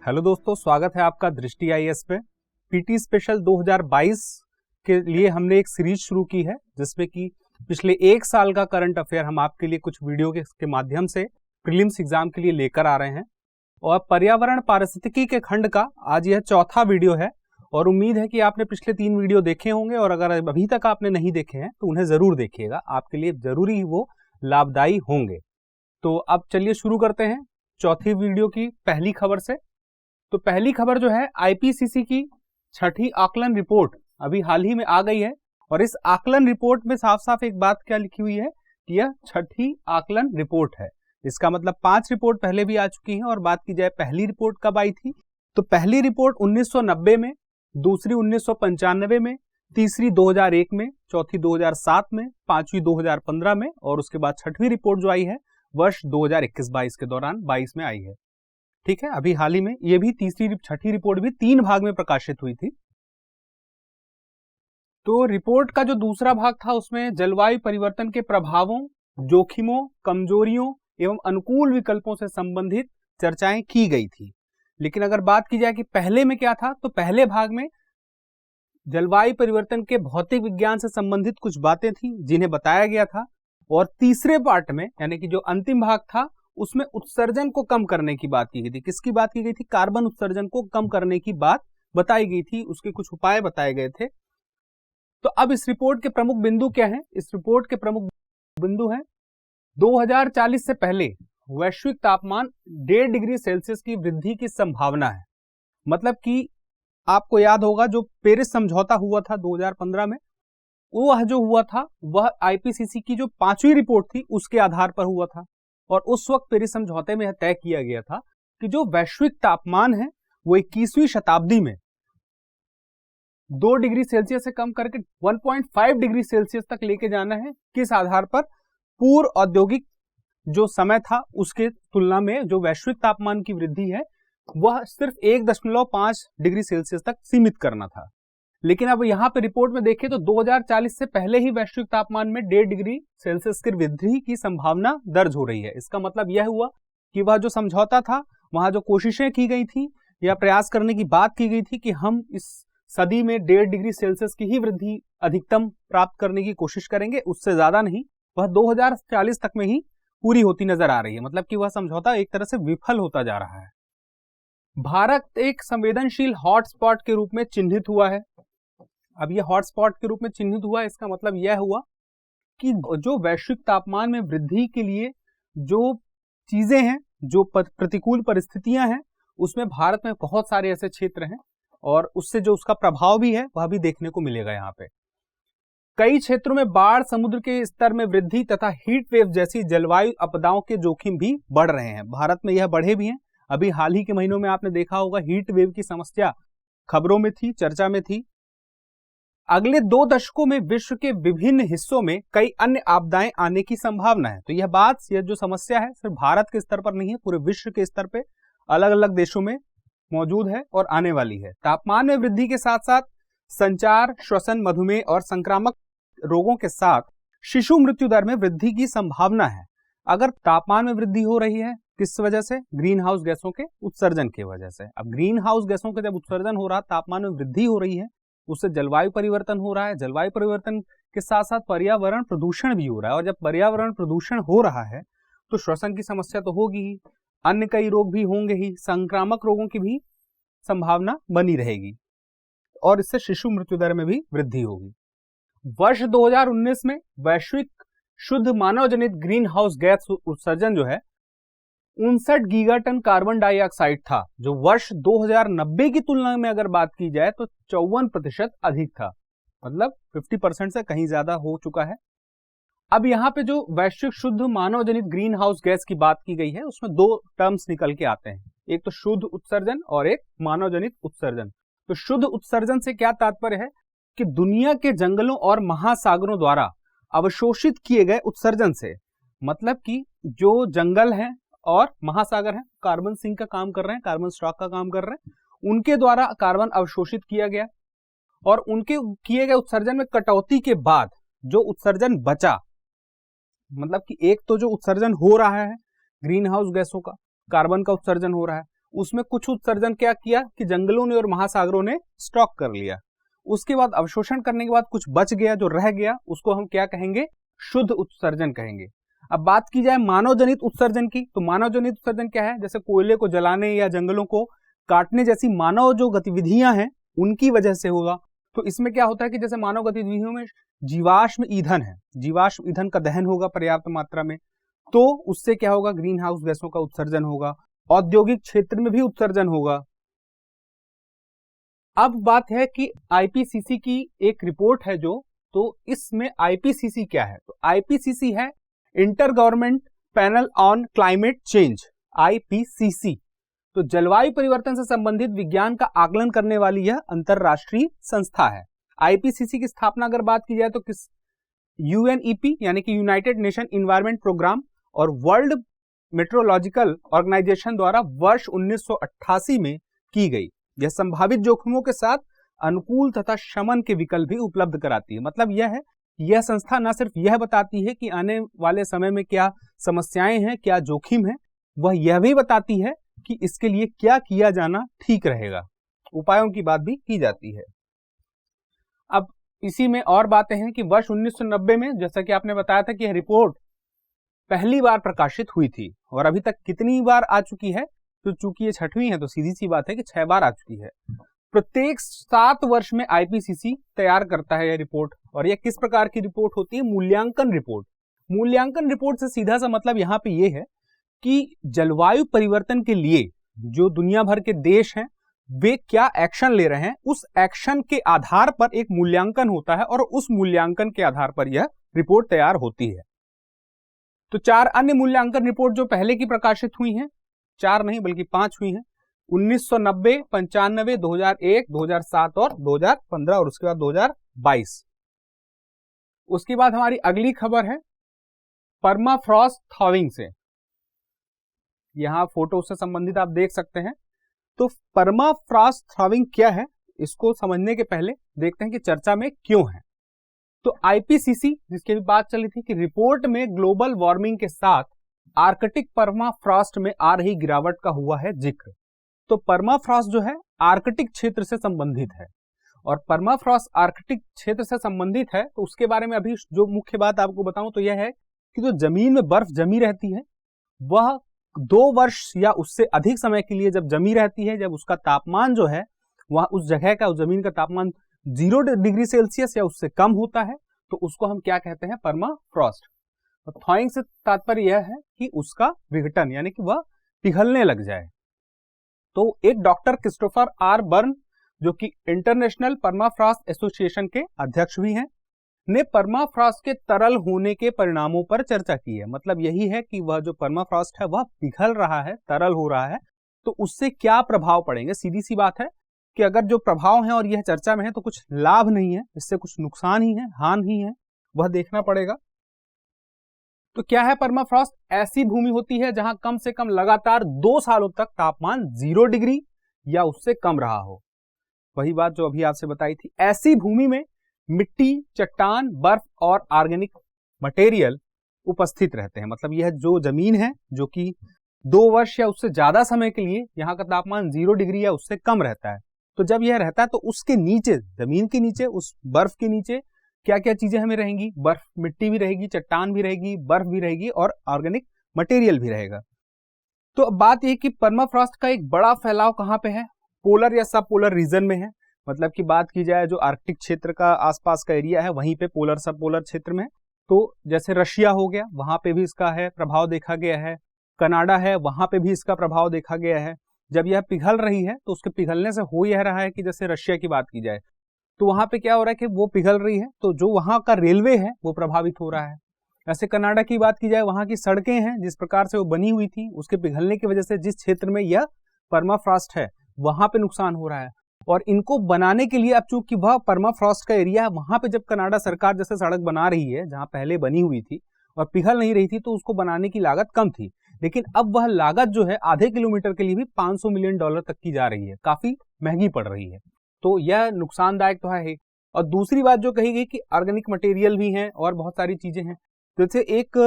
Hello दोस्तों, स्वागत है आपका दृष्टि आईएएस पे। पीटी स्पेशल 2022 के लिए हमने एक सीरीज शुरू की है जिसमें कि पिछले एक साल का करंट अफेयर हम आपके लिए कुछ वीडियो के माध्यम से प्रीलिम्स एग्जाम के लिए लेकर आ रहे हैं। और पर्यावरण पारिस्थितिकी के खंड का आज यह चौथा वीडियो है और उम्मीद है कि आपने पिछले 3 वीडियो देखे होंगे और अगर अभी तक आपने नहीं देखे हैं तो उन्हें जरूर देखिएगा, आपके लिए जरूरी ही वो लाभदायी होंगे। तो अब चलिए शुरू करते हैं चौथी वीडियो की पहली खबर से। तो पहली खबर जो है आईपीसीसी की छठी आकलन रिपोर्ट अभी हाल ही में आ गई है और इस आकलन रिपोर्ट में साफ साफ एक बात क्या लिखी हुई है कि यह छठी आकलन रिपोर्ट है। इसका मतलब 5 रिपोर्ट पहले भी आ चुकी हैं और बात की जाए पहली रिपोर्ट कब आई थी तो पहली रिपोर्ट 1990 में, दूसरी 1995 में, तीसरी 2001 में, चौथी 2007 में, पांचवी 2015 में और उसके बाद छठवीं रिपोर्ट जो आई है वर्ष 2021-22 के दौरान 22 में आई है। ठीक है, अभी हाल ही में ये भी छठी रिपोर्ट भी 3 भाग में प्रकाशित हुई थी। तो रिपोर्ट का जो दूसरा भाग था उसमें जलवायु परिवर्तन के प्रभावों, जोखिमों, कमजोरियों एवं अनुकूल विकल्पों से संबंधित चर्चाएं की गई थी। लेकिन अगर बात की जाए कि पहले में क्या था तो पहले भाग में जलवायु परिवर्तन के भौतिक विज्ञान से संबंधित कुछ बातें थी जिन्हें बताया गया था और तीसरे पार्ट में यानी कि जो अंतिम भाग था उसमें उत्सर्जन को कम करने की बात की गई थी। किसकी बात की गई थी? कार्बन उत्सर्जन को कम करने की बात बताई गई थी, उसके कुछ उपाय बताए गए थे। तो अब इस रिपोर्ट के प्रमुख बिंदु क्या हैं? इस रिपोर्ट के प्रमुख बिंदु हैं 2040 से पहले वैश्विक तापमान 1.5 डिग्री सेल्सियस की वृद्धि की संभावना है। मतलब कि आपको याद होगा जो पेरिस समझौता हुआ था 2015 में, वह जो हुआ था वह आईपीसीसी की जो 5वीं रिपोर्ट थी उसके आधार पर हुआ था और उस वक्त पेरिस समझौते में यह तय किया गया था कि जो वैश्विक तापमान है वो 21वीं शताब्दी में 2 डिग्री सेल्सियस से कम करके 1.5 डिग्री सेल्सियस तक लेके जाना है। किस आधार पर? पूर्व औद्योगिक जो समय था उसके तुलना में जो वैश्विक तापमान की वृद्धि है वह सिर्फ 1.5 डिग्री सेल्सियस तक सीमित करना था। लेकिन अब यहां पे रिपोर्ट में देखें तो 2040 से पहले ही वैश्विक तापमान में 1.5 डिग्री सेल्सियस की वृद्धि की संभावना दर्ज हो रही है। इसका मतलब यह हुआ कि वह जो समझौता था, वहां जो कोशिशें की गई थी या प्रयास करने की बात की गई थी कि हम इस सदी में 1.5 डिग्री सेल्सियस की ही वृद्धि अधिकतम प्राप्त करने की कोशिश करेंगे, उससे ज्यादा नहीं, वह 2040 तक में ही पूरी होती नजर आ रही है। मतलब कि वह समझौता एक तरह से विफल होता जा रहा है। भारत एक संवेदनशील हॉटस्पॉट के रूप में चिन्हित हुआ है। अब यह हॉटस्पॉट के रूप में चिन्हित हुआ, इसका मतलब यह हुआ कि जो वैश्विक तापमान में वृद्धि के लिए जो चीजें हैं, जो प्रतिकूल परिस्थितियां हैं, उसमें भारत में बहुत सारे ऐसे क्षेत्र हैं और उससे जो उसका प्रभाव भी है वह भी देखने को मिलेगा। यहाँ पे कई क्षेत्रों में बाढ़, समुद्र के स्तर में वृद्धि तथा हीट वेव जैसी जलवायु आपदाओं के जोखिम भी बढ़ रहे हैं। भारत में यह बढ़े भी हैं। अभी हाल ही के महीनों में आपने देखा होगा हीट वेव की समस्या खबरों में थी, चर्चा में थी। अगले 2 दशकों में विश्व के विभिन्न हिस्सों में कई अन्य आपदाएं आने की संभावना है। तो यह जो समस्या है सिर्फ भारत के स्तर पर नहीं है, पूरे विश्व के स्तर पे अलग अलग देशों में मौजूद है और आने वाली है। तापमान में वृद्धि के साथ साथ संचार, श्वसन, मधुमेह और संक्रामक रोगों के साथ शिशु मृत्यु दर में वृद्धि की संभावना है। अगर तापमान में वृद्धि हो रही है किस वजह से? ग्रीन हाउस गैसों के उत्सर्जन की वजह से। अब ग्रीन हाउस गैसों के जब उत्सर्जन हो रहा, तापमान में वृद्धि हो रही है, उससे जलवायु परिवर्तन हो रहा है। जलवायु परिवर्तन के साथ साथ पर्यावरण प्रदूषण भी हो रहा है और जब पर्यावरण प्रदूषण हो रहा है तो श्वसन की समस्या तो होगी ही, अन्य कई रोग भी होंगे ही, संक्रामक रोगों की भी संभावना बनी रहेगी और इससे शिशु मृत्यु दर में भी वृद्धि होगी। वर्ष 2019 में वैश्विक शुद्ध मानव जनित ग्रीन हाउस गैस उत्सर्जन जो है 59 गीगाटन कार्बन डाइऑक्साइड था, जो वर्ष 2090 की तुलना में अगर बात की जाए तो 54% अधिक था। मतलब 50% से कहीं ज्यादा हो चुका है। अब यहाँ पे जो वैश्विक शुद्ध मानव जनित ग्रीन हाउस गैस की बात की गई है उसमें 2 टर्म्स निकल के आते हैं, एक तो शुद्ध उत्सर्जन और एक मानव जनित उत्सर्जन। तो शुद्ध उत्सर्जन से क्या तात्पर्य है कि दुनिया के जंगलों और महासागरों द्वारा अवशोषित किए गए उत्सर्जन से, मतलब कि जो जंगल हैं और महासागर हैं कार्बन सिंक का काम कर रहे हैं, कार्बन स्टॉक का काम कर रहे हैं, उनके द्वारा कार्बन अवशोषित किया गया और उनके किए गए उत्सर्जन में कटौती के बाद जो उत्सर्जन बचा, मतलब कि एक तो जो उत्सर्जन हो रहा है ग्रीन हाउस गैसों का, कार्बन का उत्सर्जन हो रहा है, उसमें कुछ उत्सर्जन क्या किया कि जंगलों ने और महासागरों ने स्टॉक कर लिया। उसके बाद अवशोषण करने के बाद कुछ बच गया, जो रह गया, उसको हम क्या कहेंगे? शुद्ध उत्सर्जन कहेंगे। अब बात की जाए मानव जनित उत्सर्जन की, तो मानव जनित उत्सर्जन क्या है? जैसे कोयले को जलाने या जंगलों को काटने जैसी मानव जो गतिविधियां हैं उनकी वजह से होगा। तो इसमें क्या होता है कि जैसे मानव गतिविधियों में जीवाश्म ईंधन है, जीवाश्म ईंधन का दहन होगा पर्याप्त मात्रा में, तो उससे क्या होगा? ग्रीन हाउस गैसों का उत्सर्जन होगा। औद्योगिक क्षेत्र में भी उत्सर्जन होगा। अब बात है कि आईपीसीसी की एक रिपोर्ट है जो, तो इसमें आईपीसीसी क्या है? तो आईपीसीसी है inter government panel on climate change, IPCC. तो जलवायु परिवर्तन से संबंधित विज्ञान का आकलन करने वाली यह अंतरराष्ट्रीय संस्था है। आईपीसीसी की स्थापना अगर बात की जाए तो किस यूएनईपी यानी कि यूनाइटेड नेशन इन्वायरमेंट प्रोग्राम और वर्ल्ड मेट्रोलॉजिकल ऑर्गेनाइजेशन द्वारा वर्ष 1988 में की गई। यह संभावित जोखिमों के साथ अनुकूल तथा शमन के विकल्प भी उपलब्ध कराती है। मतलब यह है, यह संस्था न सिर्फ यह बताती है कि आने वाले समय में क्या समस्याएं हैं, क्या जोखिम है, वह यह भी बताती है कि इसके लिए क्या किया जाना ठीक रहेगा। उपायों की बात भी की जाती है। अब इसी में और बातें हैं कि वर्ष 1990 में, जैसा कि आपने बताया था कि यह रिपोर्ट पहली बार प्रकाशित हुई थी, और अभी तक कितनी बार आ चुकी है? तो चूंकि ये 6वीं है तो सीधी सी बात है कि 6 बार आ चुकी है। प्रत्येक 7 वर्ष में आईपीसीसी तैयार करता है यह रिपोर्ट। और यह किस प्रकार की रिपोर्ट होती है? मूल्यांकन रिपोर्ट। मूल्यांकन रिपोर्ट से सीधा सा मतलब यहां पे ये है कि जलवायु परिवर्तन के लिए जो दुनिया भर के देश हैं वे क्या एक्शन ले रहे हैं, उस एक्शन के आधार पर एक मूल्यांकन होता है और उस मूल्यांकन के आधार पर यह रिपोर्ट तैयार होती है। तो 4 अन्य मूल्यांकन रिपोर्ट जो पहले की प्रकाशित हुई हैं, 4 नहीं बल्कि 5 हुई हैं, 1990, 95, 2001, 2007 और 2015 और उसके बाद 2022। उसके बाद हमारी अगली खबर है परमाफ्रॉस्ट थॉविंग से। यहां फोटो से संबंधित आप देख सकते हैं। तो परमाफ्रॉस्ट थॉविंग क्या है, इसको समझने के पहले देखते हैं कि चर्चा में क्यों है। तो आईपीसीसी जिसकी भी बात चली थी कि रिपोर्ट में ग्लोबल वार्मिंग के साथ आर्कटिक परमाफ्रॉस्ट में आ रही गिरावट का हुआ है जिक्र। तो परमाफ्रॉस्ट जो है आर्कटिक क्षेत्र से संबंधित है, और परमाफ्रॉस्ट आर्कटिक क्षेत्र से संबंधित है। तो उसके बारे में अभी जो मुख्य बात आपको बताऊं तो यह है कि जो जमीन में बर्फ जमी रहती है वह 2 वर्ष या उससे अधिक समय के लिए जब जमी रहती है, जब उसका तापमान जो है वह उस जगह का, उस जमीन का तापमान 0 डिग्री सेल्सियस या उससे कम होता है, तो उसको हम क्या कहते हैं? परमाफ्रॉस्ट। तो थॉइंग से तात्पर्य यह है कि उसका विघटन यानी कि वह पिघलने लग जाए। तो एक डॉक्टर क्रिस्टोफर आर बर्न जो कि इंटरनेशनल परमाफ्रॉस्ट एसोसिएशन के अध्यक्ष भी हैं, ने परमाफ्रॉस्ट के तरल होने के परिणामों पर चर्चा की है। मतलब यही है कि वह जो परमाफ्रॉस्ट है वह पिघल रहा है, तरल हो रहा है, तो उससे क्या प्रभाव पड़ेंगे। सीधी सी बात है कि अगर जो प्रभाव है और यह चर्चा में है तो कुछ लाभ नहीं है, इससे कुछ नुकसान ही है, हानि ही है, वह देखना पड़ेगा। तो क्या है परमाफ्रॉस्ट? ऐसी भूमि होती है जहां कम से कम लगातार 2 सालों तक तापमान 0 डिग्री या उससे कम रहा हो। वही बात जो अभी आपसे बताई थी। ऐसी भूमि में मिट्टी, चट्टान, बर्फ और ऑर्गेनिक मटेरियल उपस्थित रहते हैं। मतलब यह जो जमीन है जो कि 2 वर्ष या उससे ज्यादा समय के लिए यहाँ का तापमान 0 डिग्री या उससे कम रहता है, तो जब यह रहता है तो उसके नीचे, जमीन के नीचे, उस बर्फ के नीचे क्या क्या चीजें हमें रहेंगी? बर्फ, मिट्टी भी रहेगी, चट्टान भी रहेगी, बर्फ भी रहेगी और ऑर्गेनिक मटेरियल भी रहेगा। तो अब बात यह कि परमाफ्रॉस्ट का एक बड़ा फैलाव कहाँ पे है? पोलर या सब पोलर रीजन में है। मतलब की बात की जाए जो आर्कटिक क्षेत्र का आसपास का एरिया है वहीं पे पोलर सब पोलर क्षेत्र में, तो जैसे रशिया हो गया वहां पे भी इसका है प्रभाव देखा गया है, कनाडा है वहां पे भी इसका प्रभाव देखा गया है। जब यह पिघल रही है तो उसके पिघलने से हो यह रहा है कि जैसे रशिया की बात की जाए तो वहां पे क्या हो रहा है कि वो पिघल रही है, तो जो वहां का रेलवे है वो प्रभावित हो रहा है। ऐसे कनाडा की बात की जाए, वहां की सड़कें हैं जिस प्रकार से वो बनी हुई थी, उसके पिघलने की वजह से जिस क्षेत्र में यह परमाफ्रॉस्ट है वहां पे नुकसान हो रहा है। और इनको बनाने के लिए अब चूंकि वह परमाफ्रॉस्ट का एरिया है, वहां पे जब कनाडा सरकार जैसे सड़क बना रही है जहां पहले बनी हुई थी और पिघल नहीं रही थी, तो उसको बनाने की लागत कम थी, लेकिन अब वह लागत जो है आधे किलोमीटर के लिए भी $500 मिलियन तक की जा रही है, काफी महंगी पड़ रही है। तो यह नुकसानदायक तो है ही। और दूसरी बात जो कही गई कि ऑर्गेनिक मटेरियल भी हैं और बहुत सारी चीजें हैं। जैसे एक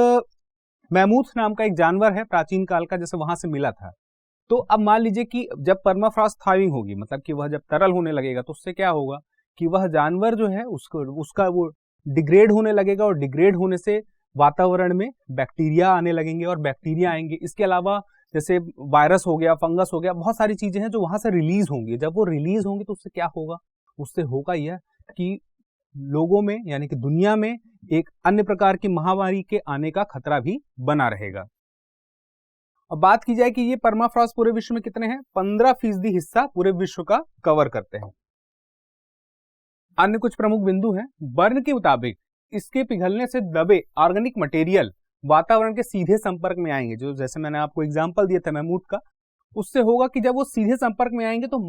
मैमूथ नाम का एक जानवर है प्राचीन काल का, जैसे वहां से मिला था, तो अब मान लीजिए कि जब परमाफ्रॉस्ट थाविंग होगी, मतलब कि वह जब तरल होने लगेगा, तो उससे क्या होगा कि वह जानवर जो है उसका वो डिग्रेड होने लगेगा, और डिग्रेड होने से वातावरण में बैक्टीरिया आने लगेंगे और बैक्टीरिया आएंगे। इसके अलावा जैसे वायरस हो गया, फंगस हो गया, बहुत सारी चीजें हैं जो वहां से रिलीज होंगी। जब वो रिलीज होंगी तो उससे क्या होगा, उससे होगा यह कि लोगों में यानी कि दुनिया में एक अन्य प्रकार की महामारी के आने का खतरा भी बना रहेगा। अब बात की जाए कि ये परमाफ्रॉस्ट पूरे विश्व में कितने हैं, 15% हिस्सा पूरे विश्व का कवर करते हैं। अन्य कुछ प्रमुख बिंदु हैं। बर्न के मुताबिक इसके पिघलने से दबे ऑर्गेनिक मटेरियल वातावरण के सीधे संपर्क में आएंगे, जो जैसे मैंने आपको एग्जांपल दिया था महमूद का, उससे होगा कि जब वो सीधे संपर्क में आएंगे तो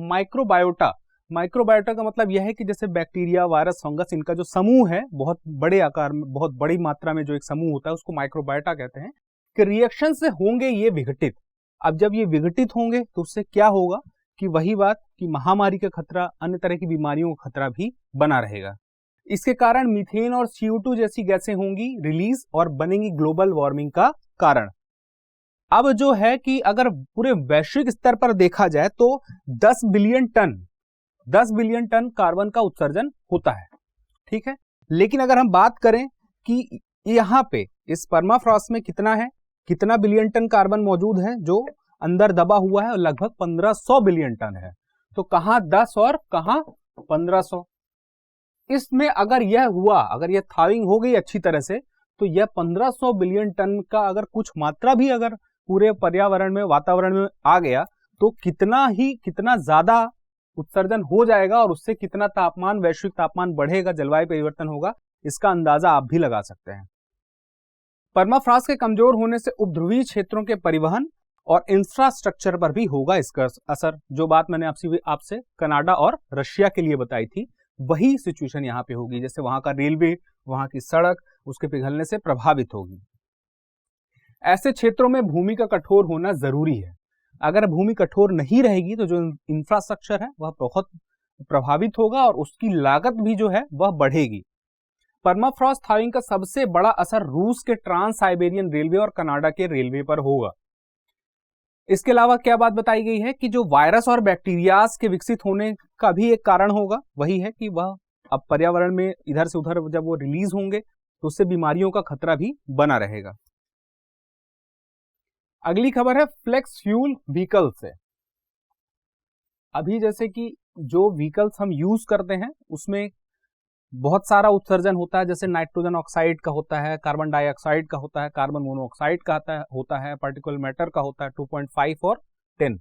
माइक्रोबायोटा का मतलब यह है कि जैसे बैक्टीरिया, वायरस, फंगस, इनका जो समूह है बहुत बड़े आकार में, बहुत बड़ी मात्रा में जो एक समूह होता है उसको माइक्रोबायोटा कहते हैं, कि रिएक्शन से होंगे ये विघटित। अब जब ये विघटित होंगे तो उससे क्या होगा कि वही बात कि महामारी का खतरा, अन्य तरह की बीमारियों का खतरा भी बना रहेगा। इसके कारण मीथेन और CO2 जैसी गैसें होंगी रिलीज और बनेंगी ग्लोबल वार्मिंग का कारण। अब जो है कि अगर पूरे वैश्विक स्तर पर देखा जाए तो 10 बिलियन टन कार्बन का उत्सर्जन होता है, ठीक है। लेकिन अगर हम बात करें कि यहां पे इस परमाफ्रॉस्ट में कितना बिलियन टन कार्बन मौजूद है जो अंदर दबा हुआ है, लगभग 1500 बिलियन टन है। तो कहां 10 और कहां 1500। इसमें अगर यह थाविंग हो गई अच्छी तरह से, तो यह 1500 बिलियन टन का अगर कुछ मात्रा भी अगर पूरे पर्यावरण में, वातावरण में आ गया, तो कितना ज्यादा उत्सर्जन हो जाएगा और उससे कितना तापमान, वैश्विक तापमान बढ़ेगा, जलवायु परिवर्तन होगा, इसका अंदाजा आप भी लगा सकते हैं। परमाफ्रॉस्ट के कमजोर होने से उपध्रुवीय क्षेत्रों के परिवहन और इंफ्रास्ट्रक्चर पर भी होगा इसका असर। जो बात मैंने आपसे कनाडा और रशिया के लिए बताई थी, वही सिचुएशन यहाँ पे होगी। जैसे वहां का रेलवे, वहां की सड़क उसके पिघलने से प्रभावित होगी। ऐसे क्षेत्रों में भूमि का कठोर होना जरूरी है। अगर भूमि कठोर नहीं रहेगी तो जो इंफ्रास्ट्रक्चर है वह बहुत प्रभावित होगा और उसकी लागत भी जो है वह बढ़ेगी। परमाफ्रॉस्ट थाविंग का सबसे बड़ा असर रूस के ट्रांस साइबेरियन रेलवे और कनाडा के रेलवे पर होगा। इसके अलावा क्या बात बताई गई है कि जो वायरस और बैक्टीरियाज के विकसित होने का भी एक कारण होगा, वही है कि वह अब पर्यावरण में इधर से उधर जब वो रिलीज होंगे तो उससे बीमारियों का खतरा भी बना रहेगा। अगली खबर है फ्लेक्स फ्यूल व्हीकल से। अभी जैसे कि जो व्हीकल्स हम यूज करते हैं उसमें बहुत सारा उत्सर्जन होता है, जैसे नाइट्रोजन ऑक्साइड का होता है, कार्बन डाइऑक्साइड का होता है, कार्बन मोनोऑक्साइड का होता है, पार्टिकुलर मैटर का होता है 2.5 और 10,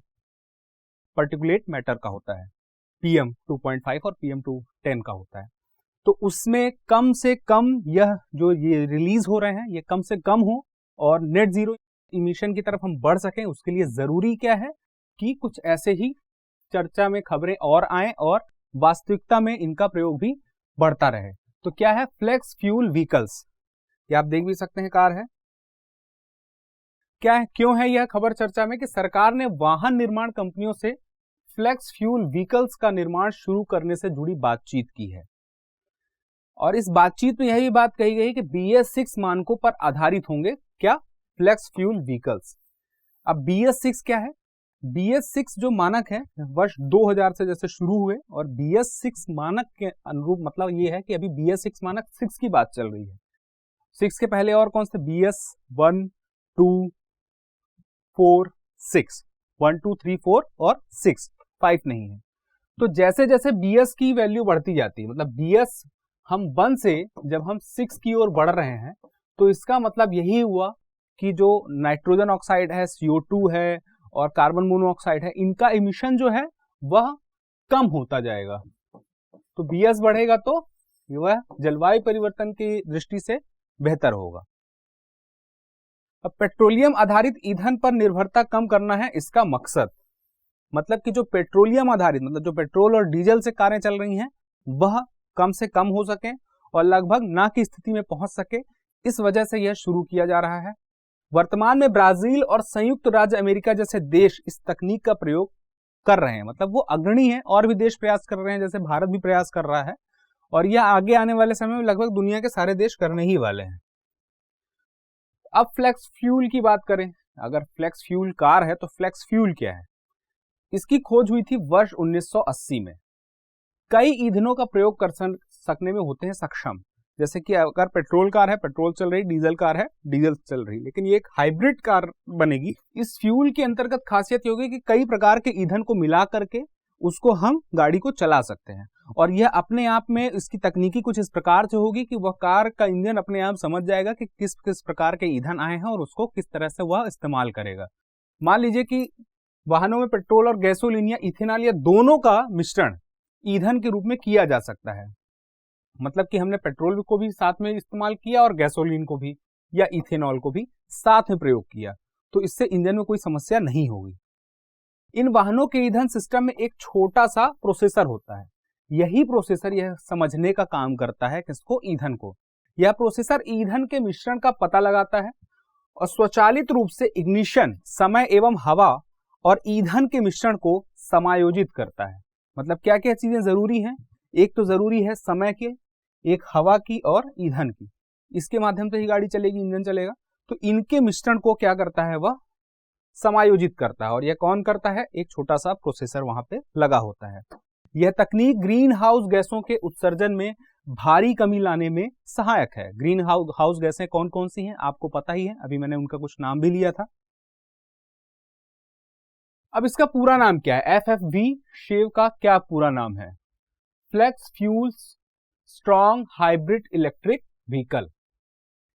पार्टिकुलेट मैटर का होता है PM 2.5 और PM 210 का होता है। तो उसमें कम से कम यह जो ये रिलीज हो रहे हैं ये कम से कम हो और नेट जीरो इमिशन की तरफ हम बढ़ सकें, उसके लिए जरूरी क्या है कि कुछ ऐसे ही चर्चा में खबरें और आए और वास्तविकता में इनका प्रयोग भी बढ़ता रहे। तो क्या है फ्लेक्स फ्यूल व्हीकल्स, ये आप देख भी सकते हैं, कार है। क्या है, क्यों है यह खबर चर्चा में कि सरकार ने वाहन निर्माण कंपनियों से फ्लेक्स फ्यूल व्हीकल्स का निर्माण शुरू करने से जुड़ी बातचीत की है और इस बातचीत में यही बात कही गई कि BS6 मानकों पर आधारित होंगे क्या, फ्लेक्स फ्यूल व्हीकल्स। अब BS6 क्या है, BS6 जो मानक है वर्ष 2000 से जैसे शुरू हुए और BS6 मानक के अनुरूप, मतलब ये है कि अभी BS6 मानक 6 की बात चल रही है। 6 के पहले और कौन से, BS1 2 4 6, 1 2 3 4 और 6, 5 नहीं है। तो जैसे जैसे BS की वैल्यू बढ़ती जाती है, मतलब BS हम 1 से जब हम 6 की ओर बढ़ रहे हैं, तो इसका मतलब यही हुआ कि जो नाइट्रोजन ऑक्साइड है, CO2 है और कार्बन मोनोऑक्साइड है, इनका इमिशन जो है वह कम होता जाएगा। तो BS बढ़ेगा तो वह जलवायु परिवर्तन की दृष्टि से बेहतर होगा। अब पेट्रोलियम आधारित ईंधन पर निर्भरता कम करना है इसका मकसद, मतलब कि जो पेट्रोलियम आधारित, मतलब जो पेट्रोल और डीजल से कारें चल रही हैं वह कम से कम हो सके और लगभग ना की स्थिति में पहुंच सके, इस वजह से यह शुरू किया जा रहा है। वर्तमान में ब्राजील और संयुक्त राज्य अमेरिका जैसे देश इस तकनीक का प्रयोग कर रहे हैं, मतलब वो अग्रणी हैं, और भी देश प्रयास कर रहे हैं, जैसे भारत भी प्रयास कर रहा है और यह आगे आने वाले समय में लगभग दुनिया के सारे देश करने ही वाले हैं। अब फ्लेक्स फ्यूल की बात करें अगर फ्लेक्स फ्यूल कार है तो फ्लेक्स फ्यूल क्या है? इसकी खोज हुई थी वर्ष 1980 में। कई ईंधनों का प्रयोग कर सकने में होते हैं सक्षम, जैसे कि अगर पेट्रोल कार है पेट्रोल चल रही, डीजल कार है डीजल चल रही, लेकिन ये एक हाइब्रिड कार बनेगी। इस फ्यूल के अंतर्गत खासियत ये होगी कि कई प्रकार के ईंधन को मिला करके उसको हम गाड़ी को चला सकते हैं, और यह अपने आप में इसकी तकनीकी कुछ इस प्रकार से होगी कि वह कार का इंजन अपने आप समझ जाएगा कि किस किस प्रकार के ईंधन आए हैं और उसको किस तरह से वह इस्तेमाल करेगा। मान लीजिए कि वाहनों में पेट्रोल और गैसोलीन या इथेनॉल या दोनों का मिश्रण ईंधन के रूप में किया जा सकता है। मतलब कि हमने पेट्रोल को भी साथ में इस्तेमाल किया और गैसोलीन को भी या इथेनॉल को भी साथ में प्रयोग किया, तो इससे इंजन में कोई समस्या नहीं होगी। इन वाहनों के ईंधन सिस्टम में एक छोटा सा प्रोसेसर होता है। यही प्रोसेसर यह समझने का काम करता है किसको? ईंधन को। यह प्रोसेसर ईंधन के मिश्रण का पता लगाता है और स्वचालित रूप से इग्निशन समय एवं हवा और ईंधन के मिश्रण को समायोजित करता है। मतलब क्या क्या चीजें जरूरी हैं? एक तो जरूरी है समय के, एक हवा की और ईंधन की। इसके माध्यम से ही गाड़ी चलेगी, इंजन चलेगा। तो इनके मिश्रण को क्या करता है? वह समायोजित करता है, और यह कौन करता है? एक छोटा सा प्रोसेसर वहां पे लगा होता है। यह तकनीक ग्रीन हाउस गैसों के उत्सर्जन में भारी कमी लाने में सहायक है। ग्रीन हाउस गैसें कौन कौन सी हैं आपको पता ही है, अभी मैंने उनका कुछ नाम भी लिया था। अब इसका पूरा नाम क्या है? FFV शेव का क्या पूरा नाम है? Flex fuels strong hybrid electric vehicle.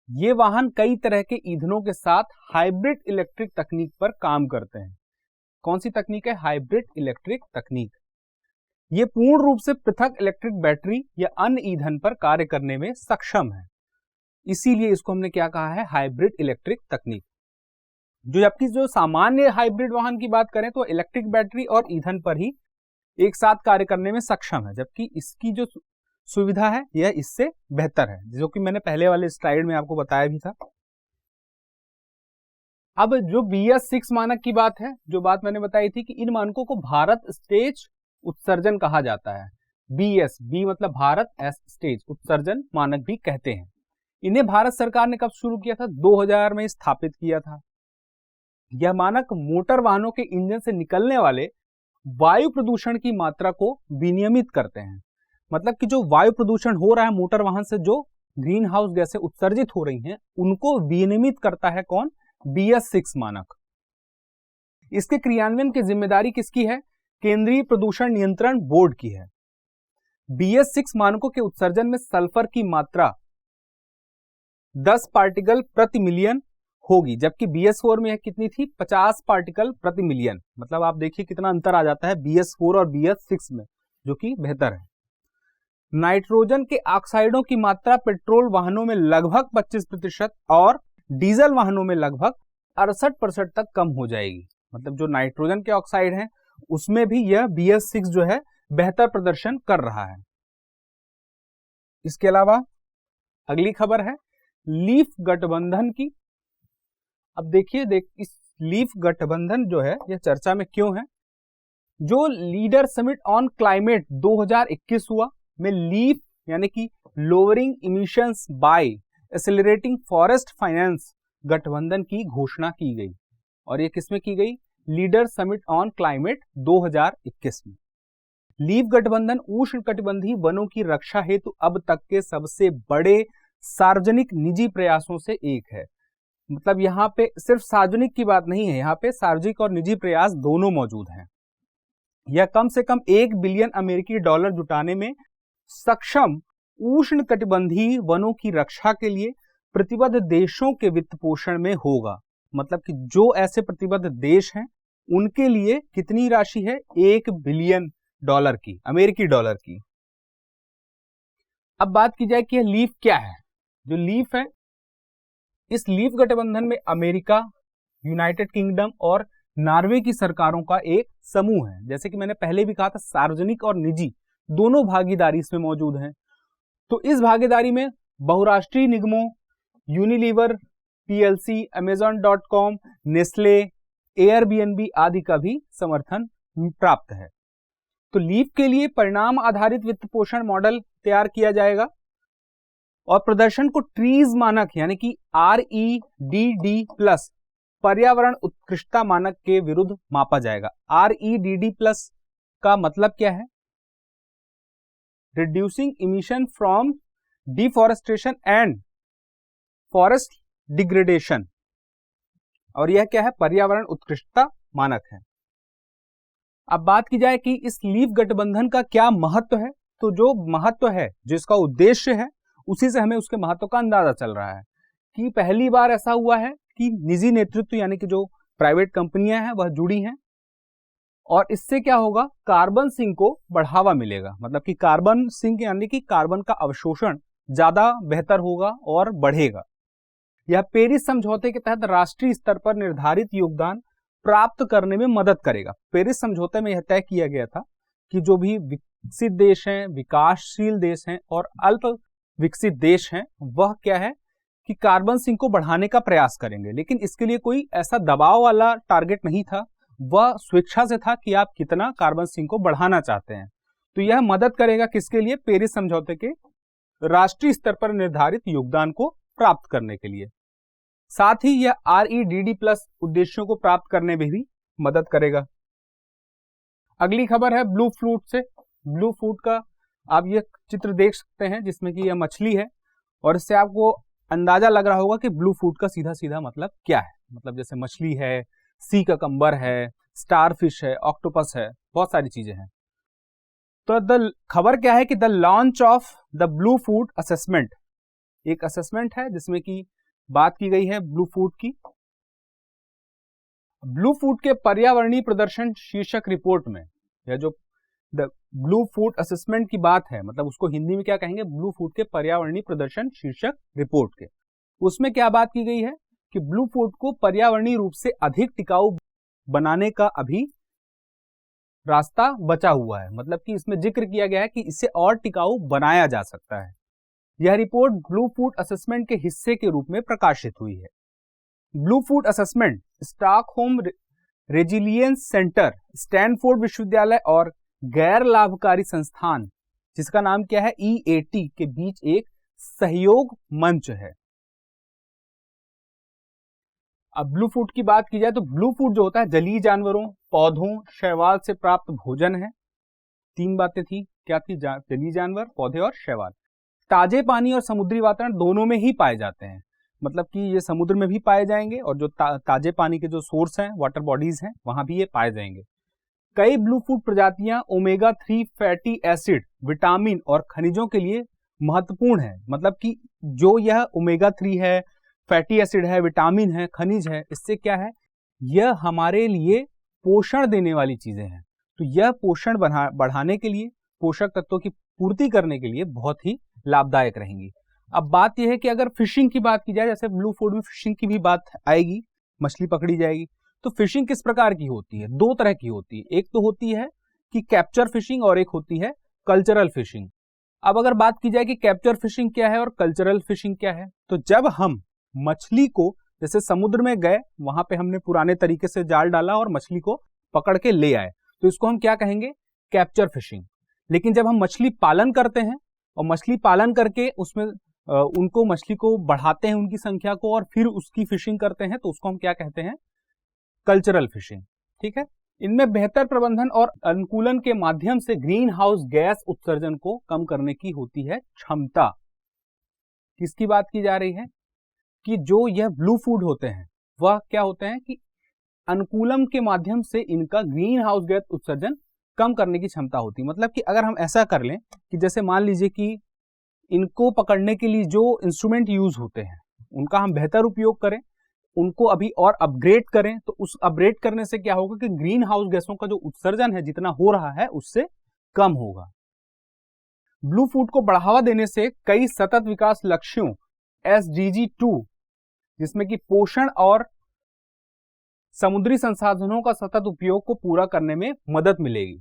ये वाहन कई तरह के ईंधनों के साथ हाइब्रिड इलेक्ट्रिक तकनीक पर काम करते हैं। कौन सी तकनीक है? हाइब्रिड इलेक्ट्रिक तकनीक। ये पूर्ण रूप से पृथक इलेक्ट्रिक बैटरी या अन्य ईंधन पर कार्य करने में सक्षम है, इसीलिए इसको हमने क्या कहा है? हाइब्रिड इलेक्ट्रिक तकनीक। जबकि जो सामान्य हाइब्रिड वाहन की बात करें तो इलेक्ट्रिक बैटरी और ईंधन पर ही एक साथ कार्य करने में सक्षम है, जबकि इसकी जो सुविधा है यह इससे बेहतर है, जो कि मैंने पहले वाले स्लाइड में आपको बताया भी था। अब जो BS6 मानक की बात है, जो बात मैंने बताई थी कि इन मानकों को भारत स्टेज उत्सर्जन कहा जाता है। बी मतलब भारत, एस स्टेज उत्सर्जन मानक भी कहते हैं। इन्हें भारत सरकार ने कब शुरू किया था? 2000 में स्थापित किया था। यह मानक मोटर वाहनों के इंजन से निकलने वाले वायु प्रदूषण की मात्रा को विनियमित करते हैं। मतलब कि जो वायु प्रदूषण हो रहा है मोटर वाहन से, जो ग्रीन हाउस गैसें उत्सर्जित हो रही हैं, उनको विनियमित करता है कौन? BS6 मानक। इसके क्रियान्वयन की जिम्मेदारी किसकी है? केंद्रीय प्रदूषण नियंत्रण बोर्ड की है। BS6 मानकों के उत्सर्जन में सल्फर की मात्रा 10 पार्टिकल प्रति मिलियन होगी, जबकि BS4 में कितनी थी? 50 पार्टिकल प्रति मिलियन। मतलब आप देखिए कितना अंतर आ जाता है BS4 और BS6 में, जो कि बेहतर है। नाइट्रोजन के ऑक्साइडों की मात्रा पेट्रोल वाहनों में लगभग 25% और डीजल वाहनों में लगभग 68% तक कम हो जाएगी। मतलब जो नाइट्रोजन के ऑक्साइड हैं उसमें भी यह BS6 जो है बेहतर प्रदर्शन कर रहा है। इसके अलावा अगली खबर है लीफ गठबंधन की। अब देखिए इस लीफ गठबंधन जो है यह चर्चा में क्यों है? जो लीडर समिट ऑन क्लाइमेट 2021 हुआ में लीफ यानी कि lowering emissions by accelerating forest finance गठबंधन की घोषणा की गई, और ये किसमें की गई? लीडर समिट ऑन क्लाइमेट 2021 में। लीफ गठबंधन उष्णकटिबंधीय वनों की रक्षा हेतु अब तक के सबसे बड़े सार्वजनिक निजी प्रयासों से एक है। मतलब यहाँ पे सिर्फ सार्वजनिक की बात नहीं है, यहाँ पे सार्वजनिक और निजी प्रयास दोनों मौजूद हैं। यह कम से कम $1 बिलियन अमेरिकी डॉलर जुटाने में सक्षम उष्णकटिबंधीय वनों की रक्षा के लिए प्रतिबद्ध देशों के वित्त पोषण में होगा। मतलब कि जो ऐसे प्रतिबद्ध देश हैं उनके लिए कितनी राशि है? $1 बिलियन की, अमेरिकी डॉलर की। अब बात की जाए कि यह लीफ क्या है। जो लीफ है, इस लीफ गठबंधन में अमेरिका, यूनाइटेड किंगडम और नॉर्वे की सरकारों का एक समूह है। जैसे कि मैंने पहले भी कहा था, सार्वजनिक और निजी दोनों भागीदारी इसमें मौजूद हैं। तो इस भागीदारी में बहुराष्ट्रीय निगमों, Unilever PLC, Amazon.com, Nestle, Airbnb आदि का भी समर्थन प्राप्त है। तो लीफ के लिए परिणाम आधारित वित्त पोषण मॉडल तैयार किया जाएगा और प्रदर्शन को ट्रीज मानक यानी कि REDD+ पर्यावरण उत्कृष्टता मानक के विरुद्ध मापा जाएगा। REDD+ का मतलब क्या है? Reducing emission from deforestation and forest degradation, और यह क्या है? पर्यावरण उत्कृष्टता मानक है। अब बात की जाए कि इस लीव गठबंधन का क्या महत्व है, तो जो महत्व है, जो इसका उद्देश्य है, उसी से हमें उसके महत्व का अंदाजा चल रहा है कि पहली बार ऐसा हुआ है कि निजी नेतृत्व यानी कि जो प्राइवेट कंपनियां हैं वह जुड़ी हैं, और इससे क्या होगा? कार्बन सिंक को बढ़ावा मिलेगा। मतलब कि कार्बन सिंक यानी कि कार्बन का अवशोषण ज्यादा बेहतर होगा और बढ़ेगा। यह पेरिस समझौते के तहत राष्ट्रीय स्तर पर निर्धारित योगदान प्राप्त करने में मदद करेगा। पेरिस समझौते में यह तय किया गया था कि जो भी विकसित देश हैं, विकासशील देश हैं और अल्प विकसित देश हैं, वह क्या है कि कार्बन सिंक को बढ़ाने का प्रयास करेंगे। लेकिन इसके लिए कोई ऐसा दबाव वाला टारगेट नहीं था, वह स्वेच्छा से था कि आप कितना कार्बन सिंक को बढ़ाना चाहते हैं। तो यह मदद करेगा किसके लिए? पेरिस समझौते के राष्ट्रीय स्तर पर निर्धारित योगदान को प्राप्त करने के लिए। साथ ही यह REDD+ उद्देश्यों को प्राप्त करने में भी मदद करेगा। अगली खबर है ब्लू फ्लूट से। ब्लू फ्लूट का आप ये चित्र देख सकते हैं जिसमें कि यह मछली है, और इससे आपको अंदाजा लग रहा होगा कि ब्लू फ्लूट का सीधा सीधा मतलब क्या है। मतलब जैसे मछली है, सी ककम्बर है, स्टारफिश है, ऑक्टोपस है, बहुत सारी चीजें हैं। तो द खबर क्या है कि the launch of the blue food assessment, एक असेसमेंट है जिसमें कि बात की गई है ब्लू फूड की। ब्लू फूड के पर्यावरणीय प्रदर्शन शीर्षक रिपोर्ट में, यह जो द ब्लू फूड असेसमेंट की बात है, मतलब उसको हिंदी में क्या कहेंगे? ब्लू फूड के पर्यावरणीय प्रदर्शन शीर्षक रिपोर्ट के, उसमें क्या बात की गई है कि ब्लू फूड को पर्यावरणीय रूप से अधिक टिकाऊ बनाने का अभी रास्ता बचा हुआ है। मतलब कि इसमें जिक्र किया गया है कि इसे और टिकाऊ बनाया जा सकता है। यह रिपोर्ट ब्लू फूड असेसमेंट के हिस्से के रूप में प्रकाशित हुई है। Blue food assessment Stockholm resilience centre, Stanford विश्वविद्यालय और गैर लाभकारी संस्थान जिसका नाम क्या है? EAT के बीच एक सहयोग मंच है। अब ब्लू फूड की बात की जाए तो ब्लू फूड जो होता है जलीय जानवरों, पौधों, शैवाल से प्राप्त भोजन है। तीन बातें थी, क्या थी? जलीय जानवर, पौधे और शैवाल। ताजे पानी और समुद्री वातावरण दोनों में ही पाए जाते हैं। मतलब कि ये समुद्र में भी पाए जाएंगे और जो ताजे पानी के जो सोर्स हैं, वाटर बॉडीज हैं, वहां भी ये पाए जाएंगे। कई ब्लू फूड प्रजातियां ओमेगा 3 फैटी एसिड, विटामिन और खनिजों के लिए महत्वपूर्ण है। मतलब कि जो यह ओमेगा 3 है, फैटी एसिड है, विटामिन है, खनिज है, इससे क्या है? यह हमारे लिए पोषण देने वाली चीजें हैं। तो यह पोषण बढ़ाने के लिए, पोषक तत्वों की पूर्ति करने के लिए बहुत ही लाभदायक रहेंगी। अब बात यह है कि अगर फिशिंग की बात की जाए, जैसे ब्लू फूड में फिशिंग की भी बात आएगी, मछली पकड़ी जाएगी, तो फिशिंग किस प्रकार की होती है? दो तरह की होती है। एक तो होती है कि कैप्चर फिशिंग और एक होती है कल्चरल फिशिंग। अब अगर बात की जाए कि कैप्चर फिशिंग क्या है और कल्चरल फिशिंग क्या है, तो जब हम मछली को, जैसे समुद्र में गए, वहां पे हमने पुराने तरीके से जाल डाला और मछली को पकड़ के ले आए, तो इसको हम क्या कहेंगे? Capture fishing. लेकिन जब हम मछली पालन करते हैं और मछली पालन करके उसमें उनको मछली को बढ़ाते हैं, उनकी संख्या को, और फिर उसकी फिशिंग करते हैं, तो उसको हम क्या कहते हैं? Cultural fishing. ठीक है। इनमें बेहतर प्रबंधन और अनुकूलन के माध्यम से ग्रीन हाउस गैस उत्सर्जन को कम करने की होती है क्षमता। किसकी बात की जा रही है? कि जो यह ब्लू फूड होते हैं वह क्या होते हैं कि अनुकूलन के माध्यम से इनका ग्रीन हाउस गैस उत्सर्जन कम करने की क्षमता होती है। मतलब कि अगर हम ऐसा कर लें कि जैसे मान लीजिए कि इनको पकड़ने के लिए जो इंस्ट्रूमेंट यूज होते हैं उनका हम बेहतर उपयोग करें, उनको अभी और अपग्रेड करें, तो उस अपग्रेड करने से क्या होगा कि ग्रीन हाउस गैसों का जो उत्सर्जन है जितना हो रहा है उससे कम होगा। ब्लू फूड को बढ़ावा देने से कई सतत विकास लक्ष्यों SDG 2, जिसमें कि पोषण और समुद्री संसाधनों का सतत उपयोग को पूरा करने में मदद मिलेगी।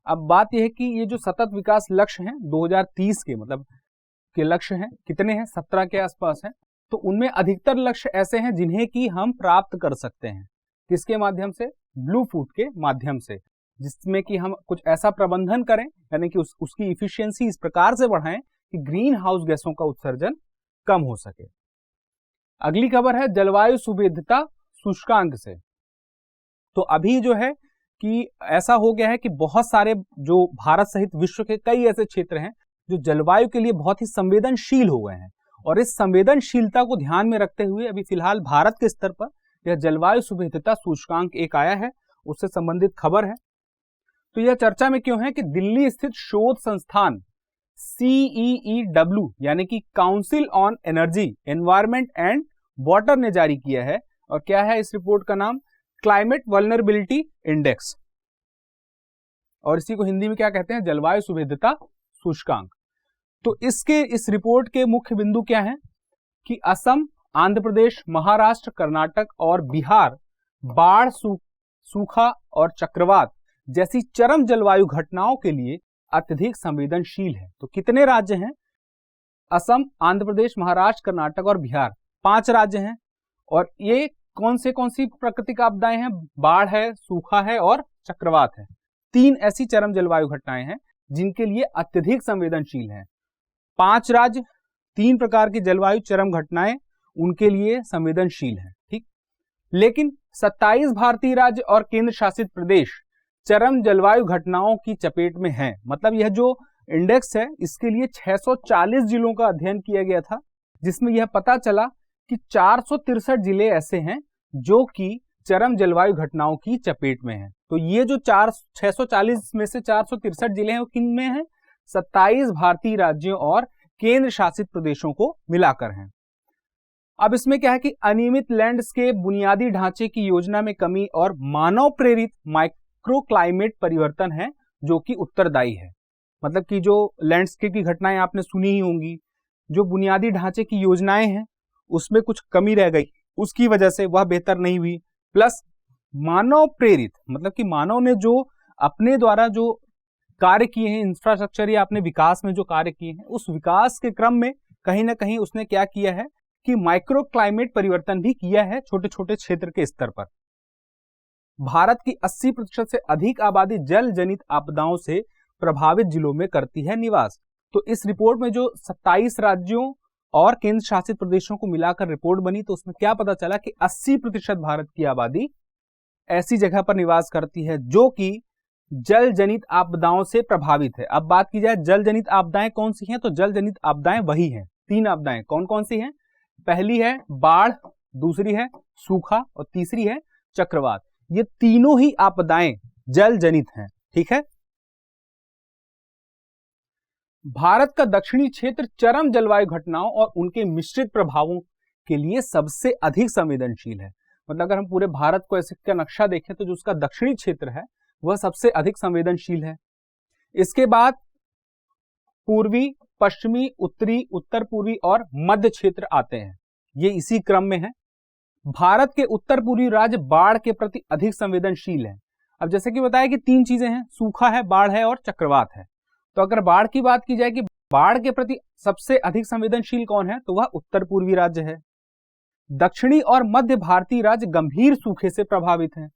अब बात यह है कि ये जो सतत विकास लक्ष्य हैं 2030 के, मतलब के लक्ष्य हैं, कितने हैं? 17 के आसपास हैं। तो उनमें अधिकतर लक्ष्य ऐसे हैं जिन्हें कि हम प्राप्त कर सकते हैं। किसके माध्यम से? ब्लू फूड के माध्यम से, जिसमें कि हम कुछ ऐसा प्रबंधन करें, यानी कि उसकी इफिशियंसी इस प्रकार से बढ़ाएं कि ग्रीन हाउस गैसों का उत्सर्जन कम हो सके। अगली खबर है जलवायु सुविधता सूचकांक से। तो अभी जो है कि ऐसा हो गया है कि बहुत सारे जो भारत सहित विश्व के कई ऐसे क्षेत्र हैं जो जलवायु के लिए बहुत ही संवेदनशील हो गए हैं, और इस संवेदनशीलता को ध्यान में रखते हुए अभी फिलहाल भारत के स्तर पर यह जलवायु सुविधता सूचकांक एक आया है, उससे संबंधित खबर है। तो यह चर्चा में क्यों है कि दिल्ली स्थित शोध संस्थान CEEW यानी कि council on energy, environment and water ने जारी किया है। और क्या है इस रिपोर्ट का नाम? क्लाइमेट वल्नरेबिलिटी इंडेक्स, और इसी को हिंदी में क्या कहते हैं? जलवायु सुविधता सूचकांक। तो इस रिपोर्ट के मुख्य बिंदु क्या हैं कि असम, आंध्र प्रदेश, महाराष्ट्र, कर्नाटक और बिहार बाढ़, सूखा और चक्रवात जैसी चरम जलवायु घटनाओं के लिए अत्यधिक संवेदनशील है। तो कितने राज्य हैं? असम, आंध्र प्रदेश, महाराष्ट्र, कर्नाटक और बिहार, 5 राज्य हैं। और ये कौन सी प्राकृतिक आपदाएं हैं? बाढ़ है, सूखा है और चक्रवात है। 3 ऐसी चरम जलवायु घटनाएं हैं जिनके लिए अत्यधिक संवेदनशील है। 5 राज्य, 3 प्रकार की जलवायु चरम घटनाएं उनके लिए संवेदनशील है। ठीक, लेकिन 27 भारतीय राज्य और केंद्र शासित प्रदेश चरम जलवायु घटनाओं की चपेट में हैं। मतलब यह जो इंडेक्स है इसके लिए 640 जिलों का अध्ययन किया गया था, जिसमें यह पता चला कि 463 जिले ऐसे हैं जो कि चरम जलवायु घटनाओं की चपेट में हैं। तो ये जो 640 में से 463 जिले हैं वो किन में हैं? 27 भारतीय राज्यों और केंद्र शासित प्रदेशों को मिलाकर हैं। अब इसमें क्या है कि अनियमित लैंडस्केप, बुनियादी ढांचे की योजना में कमी और मानव प्रेरित माइक्रो क्लाइमेट परिवर्तन है जो कि उत्तरदायी है। मतलब कि जो लैंडस्केप की घटनाएं आपने सुनी ही होंगी, जो बुनियादी ढांचे की योजनाएं हैं उसमें कुछ कमी रह गई, उसकी वजह से वह बेहतर नहीं हुई। प्लस मानव प्रेरित, मतलब कि मानव ने जो अपने द्वारा जो कार्य किए हैं, इंफ्रास्ट्रक्चर या अपने विकास में जो कार्य किए हैं, उस विकास के क्रम में कहीं ना कहीं उसने क्या किया है कि माइक्रो क्लाइमेट परिवर्तन भी किया है छोटे छोटे क्षेत्र के स्तर पर। भारत की 80% से अधिक आबादी जल जनित आपदाओं से प्रभावित जिलों में करती है निवास। तो इस रिपोर्ट में जो 27 राज्यों और केंद्र शासित प्रदेशों को मिलाकर रिपोर्ट बनी, तो उसमें क्या पता चला कि 80% भारत की आबादी ऐसी जगह पर निवास करती है जो कि जल जनित आपदाओं से प्रभावित है। अब बात की जाए जल जनित आपदाएं कौन सी हैं, तो जल जनित आपदाएं वही हैं, 3 आपदाएं। कौन कौन सी हैं? पहली है बाढ़, दूसरी है सूखा और तीसरी है चक्रवात। ये तीनों ही आपदाएं जल जनित हैं। ठीक है। भारत का दक्षिणी क्षेत्र चरम जलवायु घटनाओं और उनके मिश्रित प्रभावों के लिए सबसे अधिक संवेदनशील है। मतलब अगर हम पूरे भारत को ऐसे का नक्शा देखें तो जो उसका दक्षिणी क्षेत्र है वह सबसे अधिक संवेदनशील है। इसके बाद पूर्वी, पश्चिमी, उत्तरी, उत्तर पूर्वी और मध्य क्षेत्र आते हैं, ये इसी क्रम में है। भारत के उत्तर पूर्वी राज्य बाढ़ के प्रति अधिक संवेदनशील है। अब जैसे कि बताया कि 3 चीजें हैं, सूखा है, बाढ़ है और चक्रवात है। तो अगर बाढ़ की बात की जाए कि बाढ़ के प्रति सबसे अधिक संवेदनशील कौन है, तो वह उत्तर पूर्वी राज्य है। दक्षिणी और मध्य भारतीय राज्य गंभीर सूखे से प्रभावित हैं।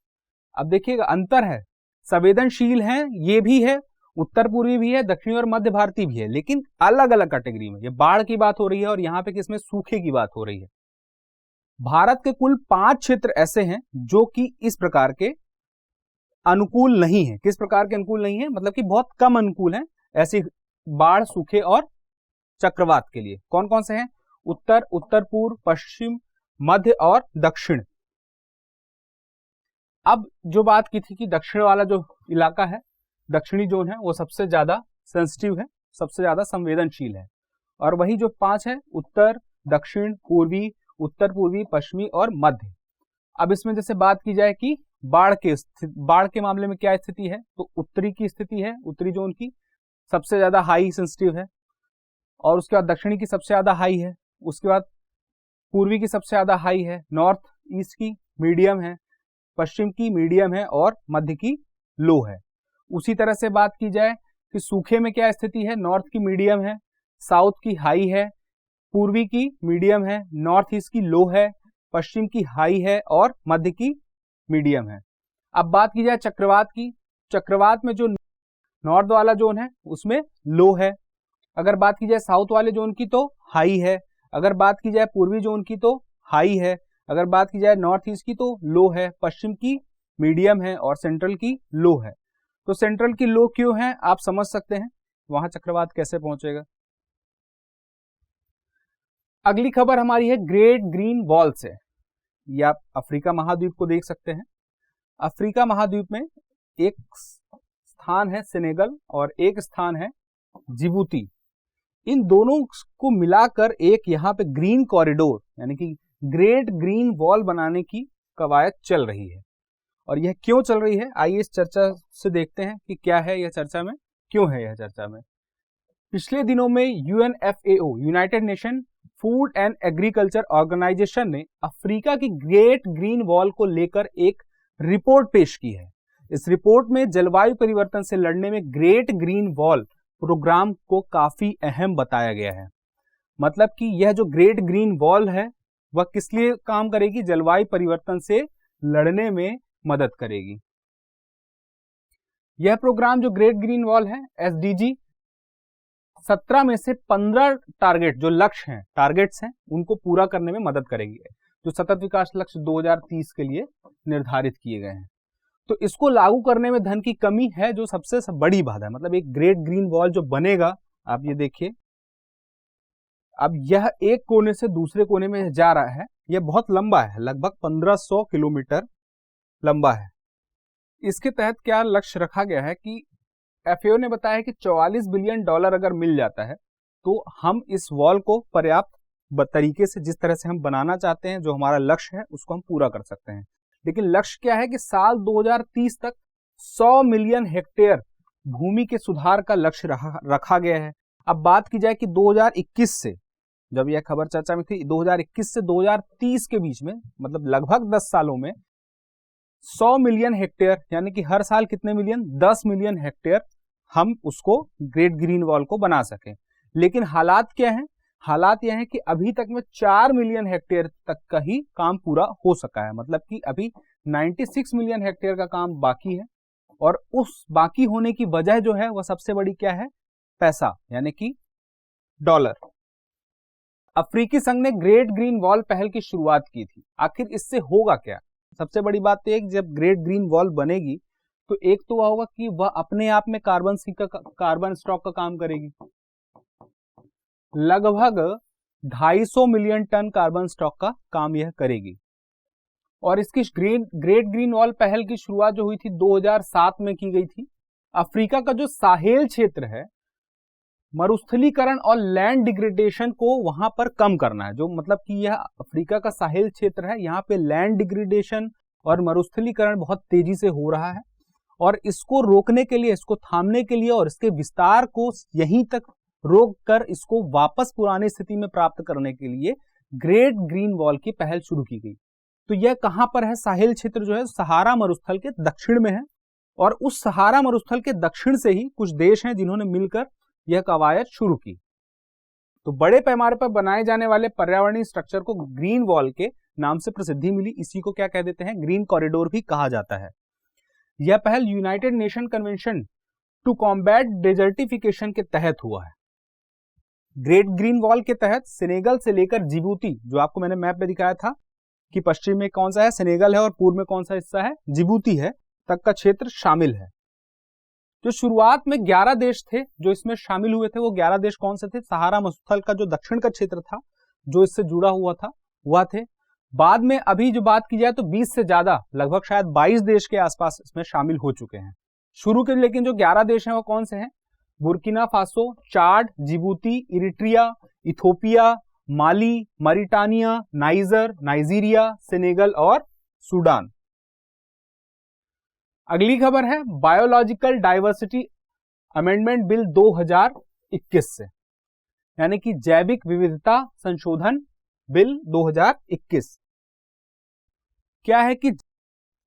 अब देखिएगा अंतर है, संवेदनशील हैं ये भी है, उत्तर पूर्वी भी है, दक्षिणी और मध्य भारतीय भी है, लेकिन अलग अलग कैटेगरी में। ये बाढ़ की बात हो रही है और यहाँ पे किसमें? सूखे की बात हो रही है। भारत के कुल 5 क्षेत्र ऐसे हैं जो कि इस प्रकार के अनुकूल नहीं है। किस प्रकार के अनुकूल नहीं है? मतलब कि बहुत कम अनुकूल है ऐसी बाढ़, सूखे और चक्रवात के लिए। कौन कौन से हैं? उत्तर, उत्तर पूर्व, पश्चिम, मध्य और दक्षिण। अब जो बात की थी कि दक्षिण वाला जो इलाका है, दक्षिणी जोन है, वो सबसे ज्यादा सेंसिटिव है, सबसे ज्यादा संवेदनशील है। और वही जो 5 है, उत्तर, दक्षिण, पूर्वी, उत्तर पूर्वी, पश्चिमी और मध्य। अब इसमें जैसे बात की जाए कि बाढ़ के मामले में क्या स्थिति है, तो उत्तरी की स्थिति है, उत्तरी जोन की सबसे ज्यादा हाई सेंसिटिव है, और उसके बाद दक्षिणी की सबसे ज्यादा हाई है, उसके बाद पूर्वी की सबसे ज्यादा हाई है, नॉर्थ ईस्ट की मीडियम है, पश्चिम की मीडियम है और मध्य की लो है। उसी तरह से बात की जाए कि सूखे में क्या स्थिति है, नॉर्थ की मीडियम है, साउथ की हाई है, पूर्वी की मीडियम है, नॉर्थ ईस्ट की लो है, पश्चिम की हाई है और मध्य की मीडियम है। अब बात की जाए चक्रवात की, चक्रवात में जो नॉर्थ वाला जोन है उसमें लो है, अगर बात की जाए साउथ वाले जोन की तो हाई है, अगर बात की जाए पूर्वी जोन की तो हाई है, अगर बात की जाए नॉर्थ ईस्ट की तो लो है, पश्चिम की मीडियम है और सेंट्रल की लो है। तो सेंट्रल की लो क्यों है आप समझ सकते हैं वहां चक्रवात कैसे पहुंचेगा। अगली खबर हमारी है ग्रेट ग्रीन वॉल से। ये आप अफ्रीका महाद्वीप को देख सकते हैं। अफ्रीका महाद्वीप में एक स्थान है सेनेगल और एक स्थान है जिबूती। इन दोनों को मिलाकर एक यहाँ पे ग्रीन कॉरिडोर यानी कि ग्रेट ग्रीन वॉल बनाने की कवायद चल रही है। और यह क्यों चल रही है आइए इस चर्चा से देखते हैं कि क्या है यह चर्चा में, क्यों है यह चर्चा में। पिछले दिनों में UNFAO United Nation Food and Agriculture Organisation ने अफ्रीका की ग्रेट ग्रीन वॉल को लेकर एक रिपोर्ट पेश की है। इस रिपोर्ट में जलवायु परिवर्तन से लड़ने में ग्रेट ग्रीन वॉल प्रोग्राम को काफी अहम बताया गया है। मतलब कि यह जो ग्रेट ग्रीन वॉल है वह किस लिए काम करेगी, जलवायु परिवर्तन से लड़ने में मदद करेगी। यह प्रोग्राम जो ग्रेट ग्रीन वॉल है SDG 17 में से 15 टारगेट जो लक्ष्य हैं, टारगेट्स हैं, उनको पूरा करने में मदद करेगी, जो सतत विकास लक्ष्य 2030 के लिए निर्धारित किए गए हैं। तो इसको लागू करने में धन की कमी है जो सबसे बड़ी बात है। मतलब एक ग्रेट ग्रीन वॉल जो बनेगा, आप ये देखिए, अब यह एक कोने से दूसरे कोने में जा रहा है, यह बहुत लंबा है, लगभग 1500 किलोमीटर लंबा है। इसके तहत क्या लक्ष्य रखा गया है कि FAO ने बताया कि $44 बिलियन अगर मिल जाता है तो हम इस वॉल को पर्याप्त तरीके से जिस तरह से हम बनाना चाहते हैं, जो हमारा लक्ष्य है उसको हम पूरा कर सकते हैं। लेकिन लक्ष्य क्या है कि साल 2030 तक 100 मिलियन हेक्टेयर भूमि के सुधार का लक्ष्य रखा गया है। अब बात की जाए कि 2021 से, जब यह खबर चर्चा में थी, 2021 से 2030 के बीच में, मतलब लगभग 10 सालों में 100 मिलियन हेक्टेयर यानी कि हर साल कितने मिलियन, 10 मिलियन हेक्टेयर हम उसको ग्रेट ग्रीन वॉल को बना सकें। लेकिन हालात क्या हैं, हालात यह है कि अभी तक में 4 मिलियन हेक्टेयर तक का ही काम पूरा हो सका है। मतलब कि अभी 96 मिलियन हेक्टेयर का काम बाकी है। और उस बाकी होने की वजह जो है वह सबसे बड़ी क्या है, पैसा यानी कि डॉलर। अफ्रीकी संघ ने ग्रेट ग्रीन वॉल पहल की शुरुआत की थी। आखिर इससे होगा क्या? सबसे बड़ी बात तो एक, जब ग्रेट ग्रीन वॉल बनेगी तो एक तो वह होगा कि वह अपने आप में कार्बन स्टॉक का काम करेगी। लगभग 250 मिलियन टन कार्बन स्टॉक का काम यह करेगी। और इसकी ग्रेट ग्रीन वॉल पहल की शुरुआत जो हुई थी 2007 में की गई थी। अफ्रीका का जो साहेल क्षेत्र है, मरुस्थलीकरण और लैंड डिग्रेडेशन को वहां पर कम करना है। जो मतलब कि यह अफ्रीका का साहेल क्षेत्र है, यहाँ पे लैंड डिग्रेडेशन और मरुस्थलीकरण बहुत तेजी से हो रहा है। और इसको रोकने के लिए, इसको थामने के लिए और इसके विस्तार को यहीं तक रोक कर इसको वापस पुरानी स्थिति में प्राप्त करने के लिए ग्रेट ग्रीन वॉल की पहल शुरू की गई। तो यह कहां पर है? साहेल क्षेत्र जो है सहारा मरुस्थल के दक्षिण में है। और उस सहारा मरुस्थल के दक्षिण से ही कुछ देश हैं जिन्होंने मिलकर यह कवायद शुरू की। तो बड़े पैमाने पर बनाए जाने वाले पर्यावरणीय स्ट्रक्चर को ग्रीन वॉल के नाम से प्रसिद्धि मिली। इसी को क्या कह देते हैं, ग्रीन कॉरिडोर भी कहा जाता है। यह पहल United Nation Convention to Combat Desertification के तहत हुआ है। ग्रेट ग्रीन वॉल के तहत सेनेगल से लेकर जिबूती, जो आपको मैंने मैप में दिखाया था कि पश्चिम में कौन सा है, सेनेगल है, और पूर्व में कौन सा हिस्सा है, जिबूती है, तक का क्षेत्र शामिल है। जो शुरुआत में 11 देश थे जो इसमें शामिल हुए थे, वो 11 देश कौन से थे? सहारा मरुस्थल का जो दक्षिण का क्षेत्र था जो इससे जुड़ा हुआ था वह थे। बाद में अभी जो बात की जाए तो 20 से ज्यादा, लगभग शायद 22 देश के आसपास इसमें शामिल हो चुके हैं शुरू के। लेकिन जो 11 देश हैं वो कौन से हैं? बुर्किना फासो, चाड, जिबूती, इरिट्रिया, इथोपिया, माली, मरिटानिया, नाइजर, नाइजीरिया, सेनेगल और सूडान। अगली खबर है बायोलॉजिकल डाइवर्सिटी अमेंडमेंट बिल 2021 से, यानी कि जैविक विविधता संशोधन बिल 2021। क्या है कि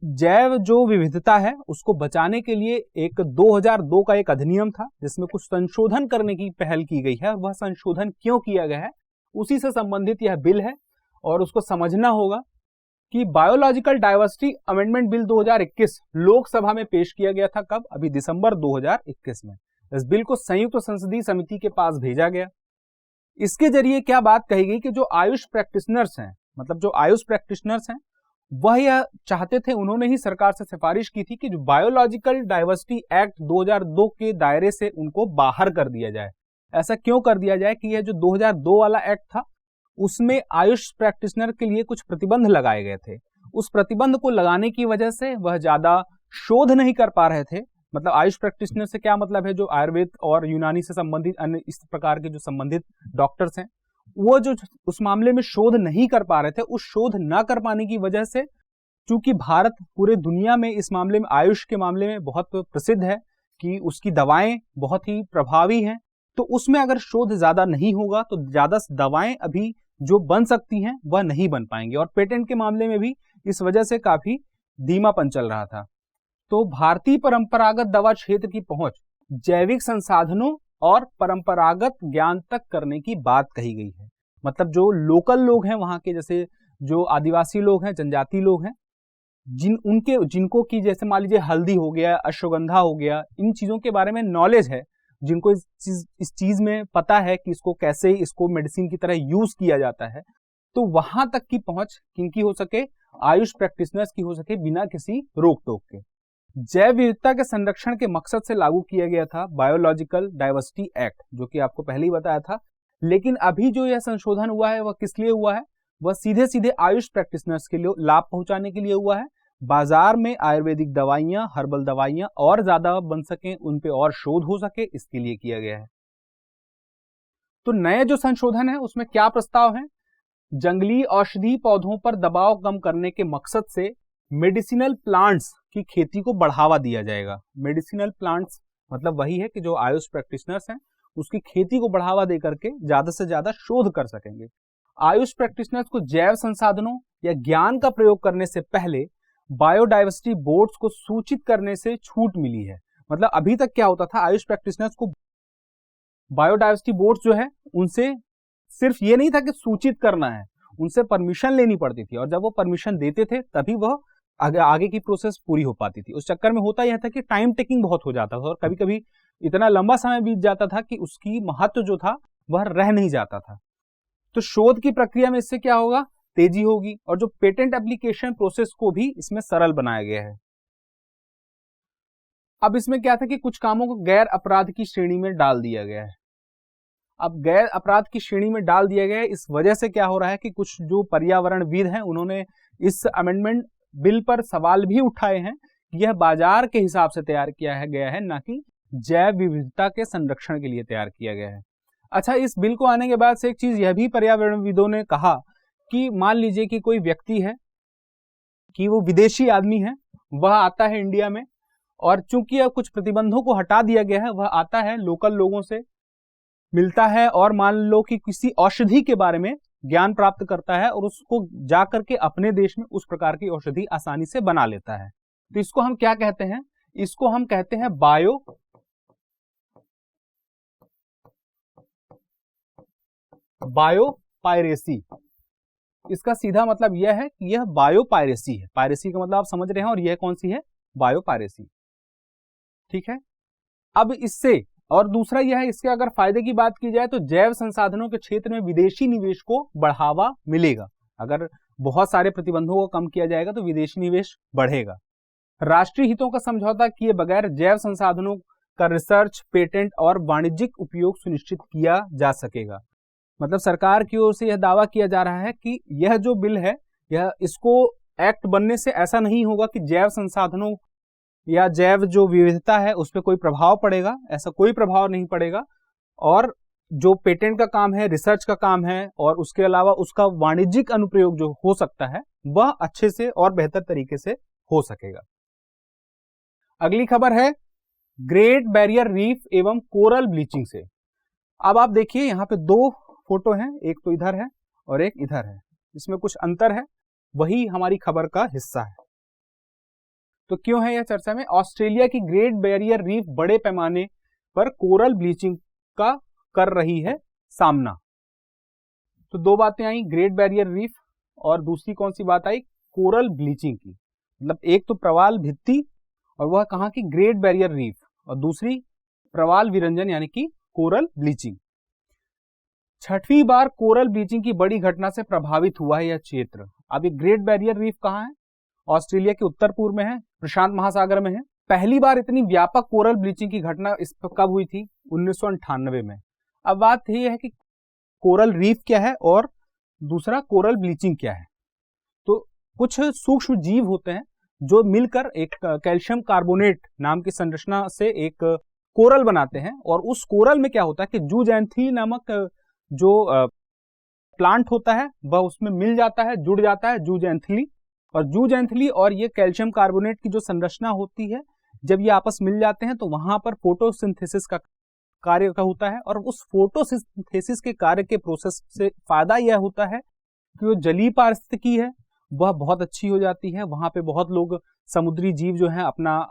जैव जो विविधता है उसको बचाने के लिए एक 2002 का एक अधिनियम था जिसमें कुछ संशोधन करने की पहल की गई है। वह संशोधन क्यों किया गया है उसी से संबंधित यह बिल है। और उसको समझना होगा कि biological diversity amendment bill 2021 Lok Sabha में पेश किया गया था। कब? अभी दिसंबर 2021 में। इस बिल को संयुक्त संसदीय समिति के पास भेजा गया। इसके जरिए क्या बात कही गई कि जो आयुष प्रैक्टिशनर्स हैं, मतलब जो आयुष प्रैक्टिशनर्स हैं वह यह चाहते थे, उन्होंने ही सरकार से सिफारिश की थी कि जो बायोलॉजिकल डाइवर्सिटी एक्ट 2002 के दायरे से उनको बाहर कर दिया जाए। ऐसा क्यों कर दिया जाए कि यह जो 2002 वाला एक्ट था उसमें आयुष प्रैक्टिशनर के लिए कुछ प्रतिबंध लगाए गए थे। उस प्रतिबंध को लगाने की वजह से वह ज्यादा शोध नहीं कर पा रहे थे। मतलब आयुष प्रैक्टिशनर से क्या मतलब है, जो आयुर्वेद और यूनानी से संबंधित अन्य इस प्रकार के जो संबंधित डॉक्टर्स हैं वो जो उस मामले में शोध नहीं कर पा रहे थे, उस शोध ना कर पाने की वजह से, चूंकि भारत पूरे दुनिया में इस मामले में आयुष के मामले में बहुत प्रसिद्ध है कि उसकी दवाएं बहुत ही प्रभावी हैं, तो उसमें अगर शोध ज्यादा नहीं होगा तो ज्यादा दवाएं अभी जो बन सकती हैं वह नहीं बन पाएंगी। और पेटेंट के मामले में भी इस वजह से काफी धीमापन चल रहा था। तो भारतीय परंपरागत दवा क्षेत्र की पहुंच जैविक संसाधनों और परंपरागत ज्ञान तक करने की बात कही गई है। मतलब जो लोकल लोग हैं वहां के, जैसे जो आदिवासी लोग हैं, जनजाति लोग हैं, जिनको की जैसे मान लीजिए हल्दी हो गया, अश्वगंधा हो गया, इन चीजों के बारे में नॉलेज है, जिनको इस चीज में पता है कि इसको कैसे इसको मेडिसिन की तरह यूज किया जाता है, तो वहां तक की पहुंच किनकी हो सके, आयुष प्रैक्टिशनर्स की हो सके बिना किसी रोक टोक के। जैव विविधता के संरक्षण के मकसद से लागू किया गया था बायोलॉजिकल डाइवर्सिटी एक्ट, जो कि आपको पहले ही बताया था। लेकिन अभी जो यह संशोधन हुआ है वह किस लिए हुआ है, वह सीधे सीधे आयुष प्रैक्टिशनर्स के लिए लाभ पहुंचाने के लिए हुआ है। बाजार में आयुर्वेदिक दवाइयां, हर्बल दवाइयां और ज्यादा बन सके, उन पे और शोध हो सके, इसके लिए किया गया है। तो नए जो संशोधन है उसमें क्या प्रस्ताव है, जंगली औषधि पौधों पर दबाव कम करने के मकसद से मेडिसिनल प्लांट्स की खेती को बढ़ावा दिया जाएगा। मेडिसिनल प्लांट्स मतलब वही है कि जो आयुष प्रैक्टिशनर्स हैं उसकी खेती को बढ़ावा देकर के ज्यादा से ज्यादा शोध कर सकेंगे। आयुष प्रैक्टिशनर्स को जैव संसाधनों या ज्ञान का प्रयोग करने से पहले बायोडाइवर्सिटी बोर्ड्स को सूचित करने से छूट मिली है। मतलब अभी तक क्या होता था, आयुष प्रैक्टिशनर्स को बायोडाइवर्सिटी बोर्ड्स जो है उनसे सिर्फ ये नहीं था कि सूचित करना है, उनसे परमिशन लेनी पड़ती थी, और जब वो परमिशन देते थे तभी वह आगे की प्रोसेस पूरी हो पाती थी। उस चक्कर में होता यह था कि टाइम टेकिंग बहुत हो जाता था और कभी कभी इतना लंबा समय बीत जाता था कि उसकी महत्व जो था वह रह नहीं जाता था। तो शोध की प्रक्रिया में इससे क्या होगा, तेजी होगी, और जो पेटेंट एप्लीकेशन प्रोसेस को भी इसमें सरल बनाया गया है। अब इसमें क्या था कि कुछ कामों को गैर अपराध की श्रेणी में डाल दिया गया है। अब गैर अपराध की श्रेणी में डाल दिया गया है, इस वजह से क्या हो रहा है कि कुछ जो पर्यावरणविद हैं उन्होंने इस अमेंडमेंट बिल पर सवाल भी उठाए हैं कि यह बाजार के हिसाब से तैयार किया गया है, ना कि जैव विविधता के संरक्षण के लिए तैयार किया गया है। अच्छा, इस बिल को आने के बाद से एक चीज यह भी पर्यावरणविदों ने कहा कि मान लीजिए कि कोई व्यक्ति है कि वो विदेशी आदमी है, वह आता है इंडिया में, और चूंकि अब कुछ प्रतिबंधों को हटा दिया गया है, वह आता है लोकल लोगों से मिलता है और मान लो कि किसी औषधि के बारे में ज्ञान प्राप्त करता है और उसको जाकर के अपने देश में उस प्रकार की औषधि आसानी से बना लेता है। तो इसको हम क्या कहते हैं, इसको हम कहते हैं बायोपायरेसी। इसका सीधा मतलब यह है कि यह बायोपायरेसी है। पायरेसी का मतलब आप समझ रहे हैं, और यह कौन सी है, बायोपायरेसी। ठीक है। अब इससे और दूसरा यह है, इसके अगर फायदे की बात की जाए तो जैव संसाधनों के क्षेत्र में विदेशी निवेश को बढ़ावा मिलेगा। अगर बहुत सारे प्रतिबंधों को कम किया जाएगा तो विदेशी निवेश बढ़ेगा। राष्ट्रीय हितों का समझौता किए बगैर जैव संसाधनों का रिसर्च, पेटेंट और वाणिज्यिक उपयोग सुनिश्चित किया जा सकेगा। मतलब सरकार की ओर से यह दावा किया जा रहा है कि यह जो बिल है, यह इसको एक्ट बनने से ऐसा नहीं होगा कि जैव संसाधनों या जैव जो विविधता है उस पर कोई प्रभाव पड़ेगा, ऐसा कोई प्रभाव नहीं पड़ेगा। और जो पेटेंट का काम है, रिसर्च का काम है, और उसके अलावा उसका वाणिज्यिक अनुप्रयोग जो हो सकता है वह अच्छे से और बेहतर तरीके से हो सकेगा। अगली खबर है ग्रेट बैरियर रीफ एवं कोरल ब्लीचिंग से। अब आप देखिए यहाँ पे दो फोटो हैं, एक तो इधर है और एक इधर है, इसमें कुछ अंतर है, वही हमारी खबर का हिस्सा है। तो क्यों है यह चर्चा में, ऑस्ट्रेलिया की ग्रेट बैरियर रीफ बड़े पैमाने पर कोरल ब्लीचिंग का कर रही है सामना। तो दो बातें आई, ग्रेट बैरियर रीफ और दूसरी कौन सी बात आई, कोरल ब्लीचिंग की। मतलब एक तो प्रवाल भित्ति और वह कहां की, ग्रेट बैरियर रीफ, और दूसरी प्रवाल विरंजन यानी कि कोरल ब्लीचिंग। छठवीं बार कोरल ब्लीचिंग की बड़ी घटना से प्रभावित हुआ है यह क्षेत्र। अब ये ग्रेट बैरियर रीफ कहाँ है? ऑस्ट्रेलिया के उत्तर पूर्व में है, प्रशांत महासागर में है। पहली बार इतनी व्यापक कोरल ब्लीचिंग की घटना इस पर कब हुई थी? 1998 में। अब बात ये है कि कोरल रीफ क्या है और दूसरा कोरल ब्लीचिंग क्या है। तो कुछ सूक्ष्म जीव होते हैं जो मिलकर एक कैल्शियम कार्बोनेट नाम की संरचना से एक कोरल बनाते हैं, और उस कोरल में क्या होता है कि जूजैंथी नामक जो प्लांट होता है वह उसमें मिल जाता है, जुड़ जाता है जूजैंथली, और जूजैंथली और ये कैल्शियम कार्बोनेट की जो संरचना होती है, जब ये आपस मिल जाते हैं तो वहां पर फोटोसिंथेसिस का कार्य का होता है, और उस फोटोसिंथेसिस के कार्य के प्रोसेस से फायदा यह होता है कि जो जलीय पारिस्थितिकी है वह बहुत अच्छी हो जाती है। वहां पे बहुत लोग समुद्री जीव जो है अपना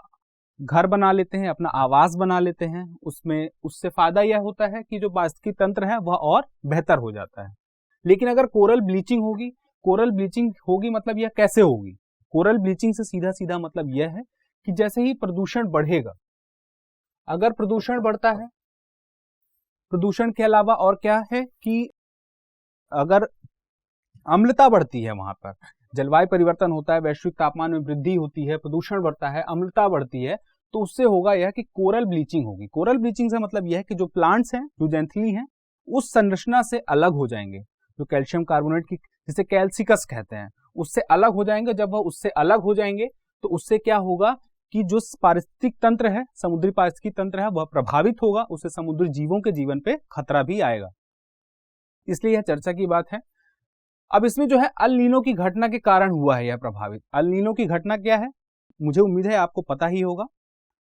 घर बना लेते हैं, अपना आवास बना लेते हैं। उससे फायदा यह होता है कि जो पारिस्थितिकी तंत्र है वह और बेहतर हो जाता है। लेकिन अगर कोरल ब्लीचिंग होगी मतलब यह कैसे होगी? कोरल ब्लीचिंग से सीधा सीधा मतलब यह है कि जैसे ही प्रदूषण बढ़ेगा, अगर प्रदूषण बढ़ता है, प्रदूषण के अलावा और क्या है कि अगर अम्लता बढ़ती है, वहां पर जलवायु परिवर्तन होता है, वैश्विक तापमान में वृद्धि होती है, प्रदूषण बढ़ता है, अम्लता बढ़ती है, तो उससे होगा यह कि कोरल ब्लीचिंग होगी। कोरल ब्लीचिंग से मतलब यह है कि जो प्लांट्स हैं, जो जैंथली हैं, उस संरचना से अलग हो जाएंगे, जो कैल्शियम कार्बोनेट की जिसे कैल्सिकस कहते हैं, उससे अलग हो जाएंगे। जब वह उससे अलग हो जाएंगे तो उससे क्या होगा कि जो पारिस्थितिक तंत्र है, समुद्री पारिस्थितिक तंत्र है, वह प्रभावित होगा, उससे समुद्री जीवों के जीवन पे खतरा भी आएगा। इसलिए यह चर्चा की बात है। अब इसमें जो है अल नीनो की घटना के कारण हुआ है यह प्रभावित। अल नीनो की घटना क्या है? मुझे उम्मीद है आपको पता ही होगा।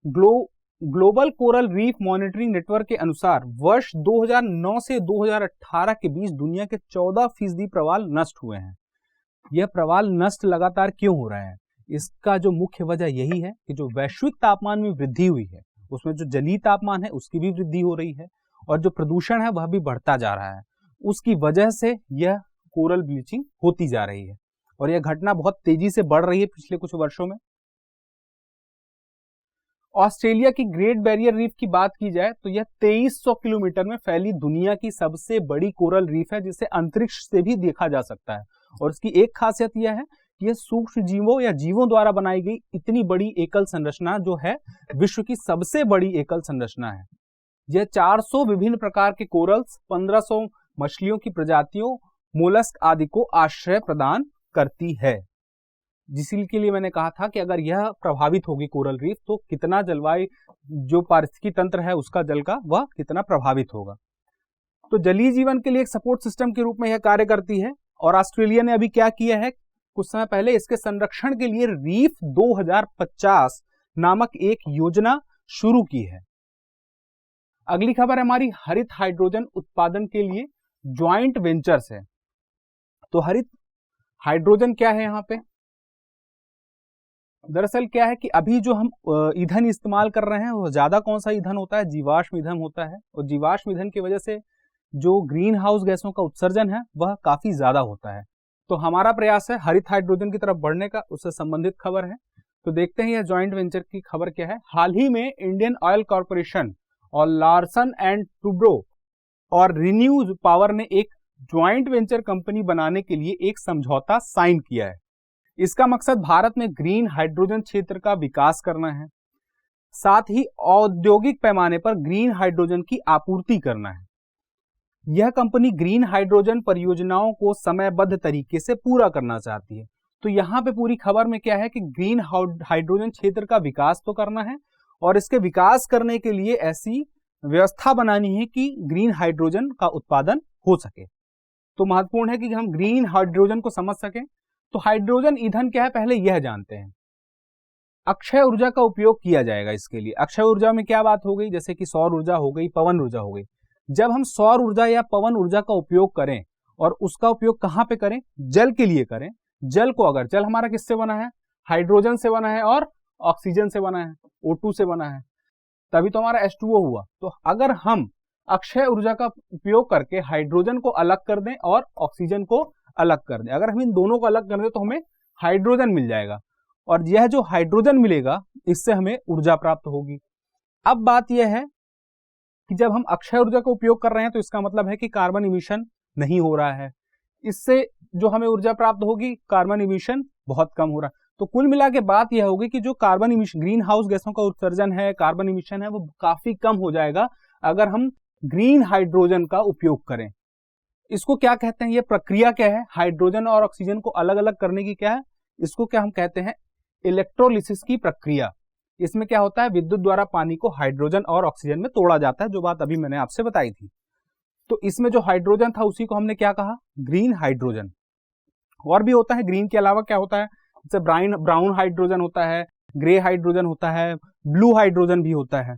Global coral reef monitoring network के अनुसार वर्ष 2009 से 2018 के बीच दुनिया के 14% प्रवाल नष्ट हुए हैं। यह प्रवाल नष्ट लगातार क्यों हो रहा है? इसका जो मुख्य वजह यही है कि जो वैश्विक तापमान में वृद्धि हुई है, उसमें जो जलीय तापमान है उसकी भी वृद्धि हो रही है, और जो प्रदूषण है वह भी बढ़ता जा रहा है। उसकी वजह से यह कोरल ब्लीचिंग होती जा रही है, और यह घटना बहुत तेजी से बढ़ रही है पिछले कुछ वर्षों में। ऑस्ट्रेलिया की ग्रेट बैरियर रीफ की बात की जाए तो यह 2300 किलोमीटर में फैली दुनिया की सबसे बड़ी कोरल रीफ है, जिसे अंतरिक्ष से भी देखा जा सकता है। और इसकी एक खासियत यह है कि यह सूक्ष्म जीवों या जीवों द्वारा बनाई गई इतनी बड़ी एकल संरचना जो है विश्व की सबसे बड़ी एकल संरचना है। यह 400 विभिन्न प्रकार के कोरल्स, 1500 मछलियों की प्रजातियों, मोलस्क आदि को आश्रय प्रदान करती है। जिसके लिए मैंने कहा था कि अगर यह प्रभावित होगी कोरल रीफ, तो कितना जलवायु जो पारिस्थितिकी तंत्र है उसका जल का वह कितना प्रभावित होगा। तो जलीय जीवन के लिए एक सपोर्ट सिस्टम के रूप में यह कार्य करती है। और ऑस्ट्रेलिया ने अभी क्या किया है, कुछ समय पहले इसके संरक्षण के लिए रीफ 2050 नामक एक योजना शुरू की है। अगली खबर हमारी हरित हाइड्रोजन उत्पादन के लिए ज्वाइंट वेंचर्स है। तो हरित हाइड्रोजन क्या है? यहाँ पे दरअसल क्या है कि अभी जो हम ईंधन इस्तेमाल कर रहे हैं वो ज्यादा कौन सा ईंधन होता है? जीवाश्म ईंधन होता है। और जीवाश्म ईंधन की वजह से जो ग्रीन हाउस गैसों का उत्सर्जन है वह काफी ज्यादा होता है। तो हमारा प्रयास है हरित हाइड्रोजन की तरफ बढ़ने का, उससे संबंधित खबर है। तो देखते हैं यह ज्वाइंट वेंचर की खबर क्या है। हाल ही में इंडियन ऑयल कॉर्पोरेशन और लार्सन एंड टुब्रो और रिन्यू पावर ने एक ज्वाइंट वेंचर कंपनी बनाने के लिए एक समझौता साइन किया है। इसका मकसद भारत में ग्रीन हाइड्रोजन क्षेत्र का विकास करना है, साथ ही औद्योगिक पैमाने पर ग्रीन हाइड्रोजन की आपूर्ति करना है। यह कंपनी ग्रीन हाइड्रोजन परियोजनाओं को समयबद्ध तरीके से पूरा करना चाहती है। तो यहाँ पे पूरी खबर में क्या है कि ग्रीन हाइड्रोजन क्षेत्र का विकास तो करना है, और इसके विकास करने के लिए ऐसी व्यवस्था बनानी है कि ग्रीन हाइड्रोजन का उत्पादन हो सके। तो महत्वपूर्ण है कि हम ग्रीन हाइड्रोजन को समझ सकें। तो हाइड्रोजन ईंधन क्या है पहले यह जानते हैं। अक्षय ऊर्जा का उपयोग किया जाएगा इसके लिए। अक्षय ऊर्जा में क्या बात हो गई? जैसे कि सौर ऊर्जा हो गई, पवन ऊर्जा हो गई। जब हम सौर ऊर्जा या पवन ऊर्जा का उपयोग करें, और उसका उपयोग कहां पे करें? जल के लिए करें। जल को अगर जल हमारा किससे बना है? हाइड्रोजन से बना है और ऑक्सीजन से बना है, O2 से बना है, तभी तो हमारा H2O हुआ। तो अगर हम अक्षय ऊर्जा का उपयोग करके हाइड्रोजन को अलग कर दें और ऑक्सीजन को अलग कर दें, अगर हम इन दोनों को अलग कर दें तो हमें हाइड्रोजन मिल जाएगा, और यह जो हाइड्रोजन मिलेगा इससे हमें ऊर्जा प्राप्त होगी। अब बात यह है कि जब हम अक्षय ऊर्जा का उपयोग कर रहे हैं तो इसका मतलब है कि कार्बन इमिशन नहीं हो रहा है, इससे जो हमें ऊर्जा प्राप्त होगी कार्बन इमिशन बहुत कम हो रहा है। तो कुल मिला के बात यह होगी कि जो कार्बन इमिशन, ग्रीन हाउस गैसों का उत्सर्जन है, कार्बन इमिशन है, वो काफी कम हो जाएगा अगर हम ग्रीन हाइड्रोजन का उपयोग करें। इसको क्या कहते हैं, ये प्रक्रिया क्या है, हाइड्रोजन और ऑक्सीजन को अलग अलग करने की क्या है, इसको क्या हम कहते हैं, इलेक्ट्रोलिसिस की प्रक्रिया। इसमें क्या होता है, विद्युत द्वारा पानी को हाइड्रोजन और ऑक्सीजन में तोड़ा जाता है, जो बात अभी मैंने आपसे बताई थी। तो इसमें जो हाइड्रोजन था उसी को हमने क्या कहा, ग्रीन हाइड्रोजन। और भी होता है, ग्रीन के अलावा क्या होता है, जैसे ब्राउन हाइड्रोजन होता है, ग्रे हाइड्रोजन होता है, ब्लू हाइड्रोजन भी होता है।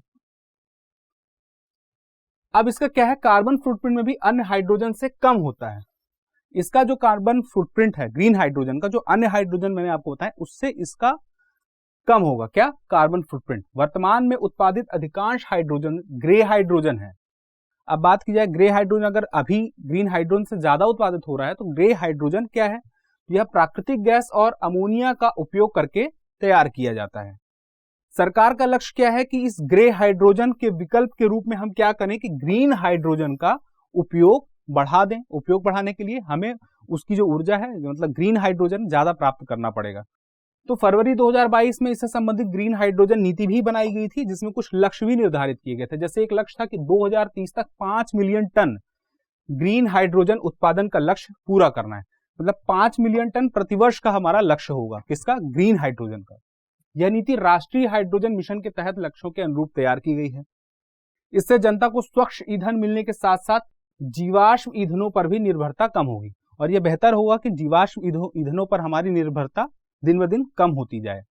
अब इसका क्या है, कार्बन फुटप्रिंट में भी अन्य हाइड्रोजन से कम होता है। इसका जो कार्बन फुटप्रिंट है ग्रीन हाइड्रोजन का, जो अन्य हाइड्रोजन मैंने आपको बताया उससे इसका कम होगा। क्या, कार्बन फुटप्रिंट। वर्तमान में उत्पादित अधिकांश हाइड्रोजन ग्रे हाइड्रोजन है। अब बात की जाए ग्रे हाइड्रोजन, अगर अभी ग्रीन हाइड्रोजन से ज्यादा उत्पादित हो रहा है तो ग्रे हाइड्रोजन क्या है, यह प्राकृतिक गैस और अमोनिया का उपयोग करके तैयार किया जाता है। सरकार का लक्ष्य क्या है कि इस ग्रे हाइड्रोजन के विकल्प के रूप में हम क्या करें कि ग्रीन हाइड्रोजन का उपयोग बढ़ा दें। उपयोग बढ़ाने के लिए हमें उसकी जो ऊर्जा है, मतलब ग्रीन हाइड्रोजन ज्यादा प्राप्त करना पड़ेगा। तो फरवरी 2022 में इससे संबंधित ग्रीन हाइड्रोजन नीति भी बनाई गई थी, जिसमें कुछ लक्ष्य भी निर्धारित किए गए थे। जैसे एक लक्ष्य था कि 2030 तक 5 मिलियन टन ग्रीन हाइड्रोजन उत्पादन का लक्ष्य पूरा करना है। मतलब 5 मिलियन टन प्रतिवर्ष का हमारा लक्ष्य होगा, किसका, ग्रीन हाइड्रोजन का। यह नीति राष्ट्रीय हाइड्रोजन मिशन के तहत लक्ष्यों के अनुरूप तैयार की गई है। इससे जनता को स्वच्छ ईंधन मिलने के साथ साथ जीवाश्म ईंधनों पर भी निर्भरता कम होगी, और यह बेहतर होगा कि जीवाश्म ईंधनों पर हमारी निर्भरता दिन ब दिन कम होती जाए।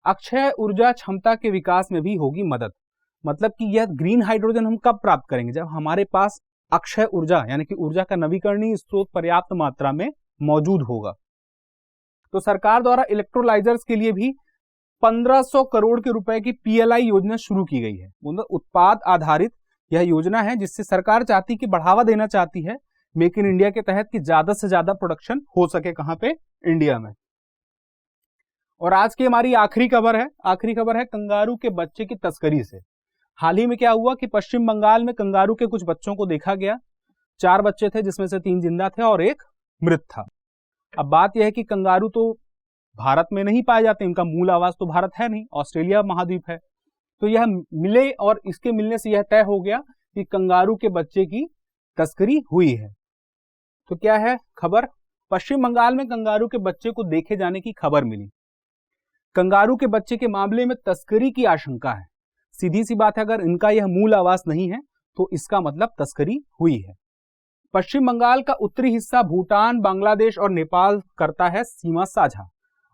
अक्षय ऊर्जा क्षमता के विकास में भी होगी मदद। मतलब कि यह ग्रीन हाइड्रोजन हम कब प्राप्त करेंगे, जब हमारे पास अक्षय ऊर्जा यानी कि ऊर्जा का नवीकरणीय स्रोत पर्याप्त मात्रा में मौजूद होगा। तो सरकार द्वारा इलेक्ट्रोलाइजर्स के लिए भी 1500 करोड़ के रुपए की पीएलआई योजना शुरू की गई है। मतलब उत्पाद आधारित यह योजना है, जिससे सरकार चाहती कि बढ़ावा देना चाहती है मेक इन इंडिया के तहत कि ज्यादा से ज्यादा प्रोडक्शन हो सके, कहां पे, इंडिया में। और आज की हमारी आखिरी खबर है कंगारू के बच्चे की तस्करी से। हाल ही में क्या हुआ कि पश्चिम बंगाल में कंगारू के कुछ बच्चों को देखा गया। 4 बच्चे थे, जिसमें से 3 जिंदा थे और 1 मृत था। अब बात यह है कि कंगारू तो भारत में नहीं पाए जाते, इनका मूल आवास तो भारत है नहीं, ऑस्ट्रेलिया महाद्वीप है। तो यह मिले और इसके मिलने से यह तय हो गया कि कंगारू के बच्चे की तस्करी हुई है। तो क्या है खबर, पश्चिम बंगाल में कंगारू के बच्चे को देखे जाने की खबर मिली। कंगारू के बच्चे के मामले में तस्करी की आशंका है। सीधी सी बात है, अगर इनका यह मूल आवास नहीं है तो इसका मतलब तस्करी हुई है। पश्चिम बंगाल का उत्तरी हिस्सा भूटान, बांग्लादेश और नेपाल करता है सीमा साझा।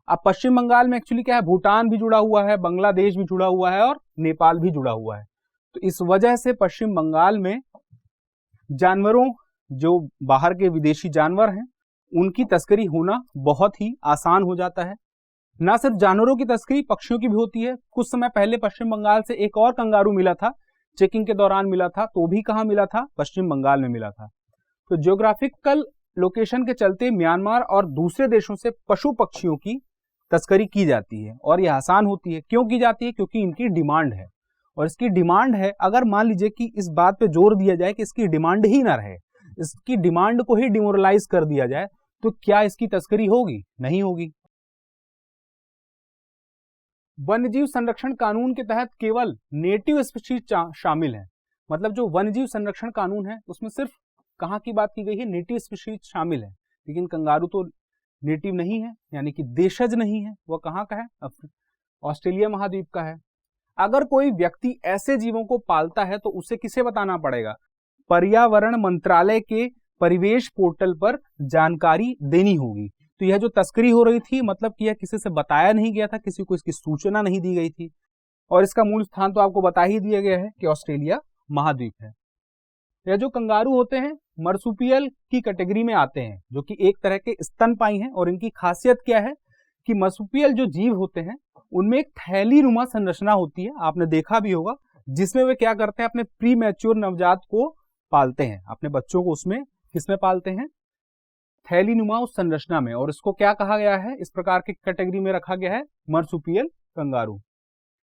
अब पश्चिम बंगाल में एक्चुअली क्या है, भूटान भी जुड़ा हुआ है, बांग्लादेश भी जुड़ा हुआ है और नेपाल भी जुड़ा हुआ है। तो इस वजह से पश्चिम बंगाल में जानवरों, जो बाहर के विदेशी जानवर हैं, उनकी तस्करी होना बहुत ही आसान हो जाता है। ना सिर्फ जानवरों की तस्करी, पक्षियों की भी होती है। कुछ समय पहले पश्चिम बंगाल से एक और कंगारू मिला था, चेकिंग के दौरान मिला था, तो भी कहां मिला था, पश्चिम बंगाल में मिला था। तो ज्योग्राफिकल लोकेशन के चलते म्यांमार और दूसरे देशों से पशु पक्षियों की तस्करी की जाती है, और यह आसान होती है। क्यों की जाती है, क्योंकि इनकी डिमांड है। और इसकी डिमांड है, अगर मान लीजिए कि इस बात पे जोर दिया जाए कि इसकी डिमांड ही ना रहे, इसकी डिमांड को ही डिमोरलाइज कर दिया जाए, तो क्या इसकी तस्करी होगी, नहीं होगी। वन्यजीव संरक्षण कानून के तहत केवल नेटिव स्पीशीज शामिल है। मतलब जो वन्यजीव संरक्षण कानून है उसमें सिर्फ कहां की बात की गई है, नेटिव स्पीशीज शामिल है। लेकिन कंगारू तो नेटिव नहीं है, यानी कि देशज नहीं है, वह कहां का है, ऑस्ट्रेलिया महाद्वीप का है। अगर कोई व्यक्ति ऐसे जीवों को पालता है तो उसे किसे बताना पड़ेगा, पर्यावरण मंत्रालय के परिवेश पोर्टल पर जानकारी देनी होगी। तो यह जो तस्करी हो रही थी, मतलब कि यह किसी से बताया नहीं गया था, किसी को इसकी सूचना नहीं दी गई थी। और इसका मूल स्थान तो आपको बता ही दिया गया है कि ऑस्ट्रेलिया महाद्वीप है। यह जो कंगारू होते हैं मर्सुपियल की कैटेगरी में आते हैं, जो कि एक तरह के स्तनपायी हैं। और इनकी खासियत क्या है कि मर्सुपियल जो जीव होते हैं उनमें एक थैलीनुमा संरचना होती है, आपने देखा भी होगा, जिसमें वे क्या करते हैं, अपने प्री मैच्योर नवजात को पालते हैं, अपने बच्चों को उसमें किसमें पालते हैं, थैलीनुमा उस संरचना में। और इसको क्या कहा गया है, इस प्रकार की कैटेगरी में रखा गया है मर्सुपियल कंगारू।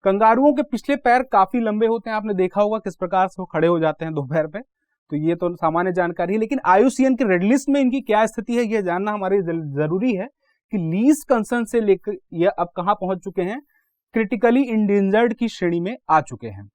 कंगारुओं के पिछले पैर काफी लंबे होते हैं, आपने देखा होगा किस प्रकार से वो खड़े हो जाते हैं दो पैर पे। तो ये तो सामान्य जानकारी है, लेकिन IUCN के रेड लिस्ट में इनकी क्या स्थिति है यह जानना हमारे जरूरी है कि लीस्ट कंसर्न से लेकर ये अब कहां पहुंच चुके हैं, क्रिटिकली इंडेंजर्ड की श्रेणी में आ चुके हैं।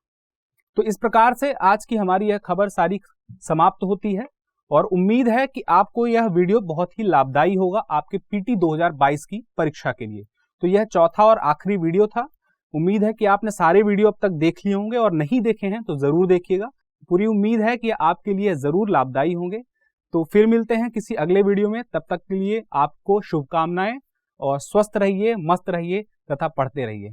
तो इस प्रकार से आज की हमारी यह खबर सारी समाप्त होती है और उम्मीद है कि आपको यह वीडियो बहुत ही लाभदायी होगा आपके PT 2022 की परीक्षा के लिए। तो यह चौथा और आखिरी वीडियो था। उम्मीद है कि आपने सारे वीडियो अब तक देख लिए होंगे और नहीं देखे हैं तो जरूर देखिएगा। पूरी उम्मीद है कि आपके लिए जरूर लाभदायी होंगे। तो फिर मिलते हैं किसी अगले वीडियो में, तब तक के लिए आपको शुभकामनाएं और स्वस्थ रहिए, मस्त रहिए तथा पढ़ते रहिए।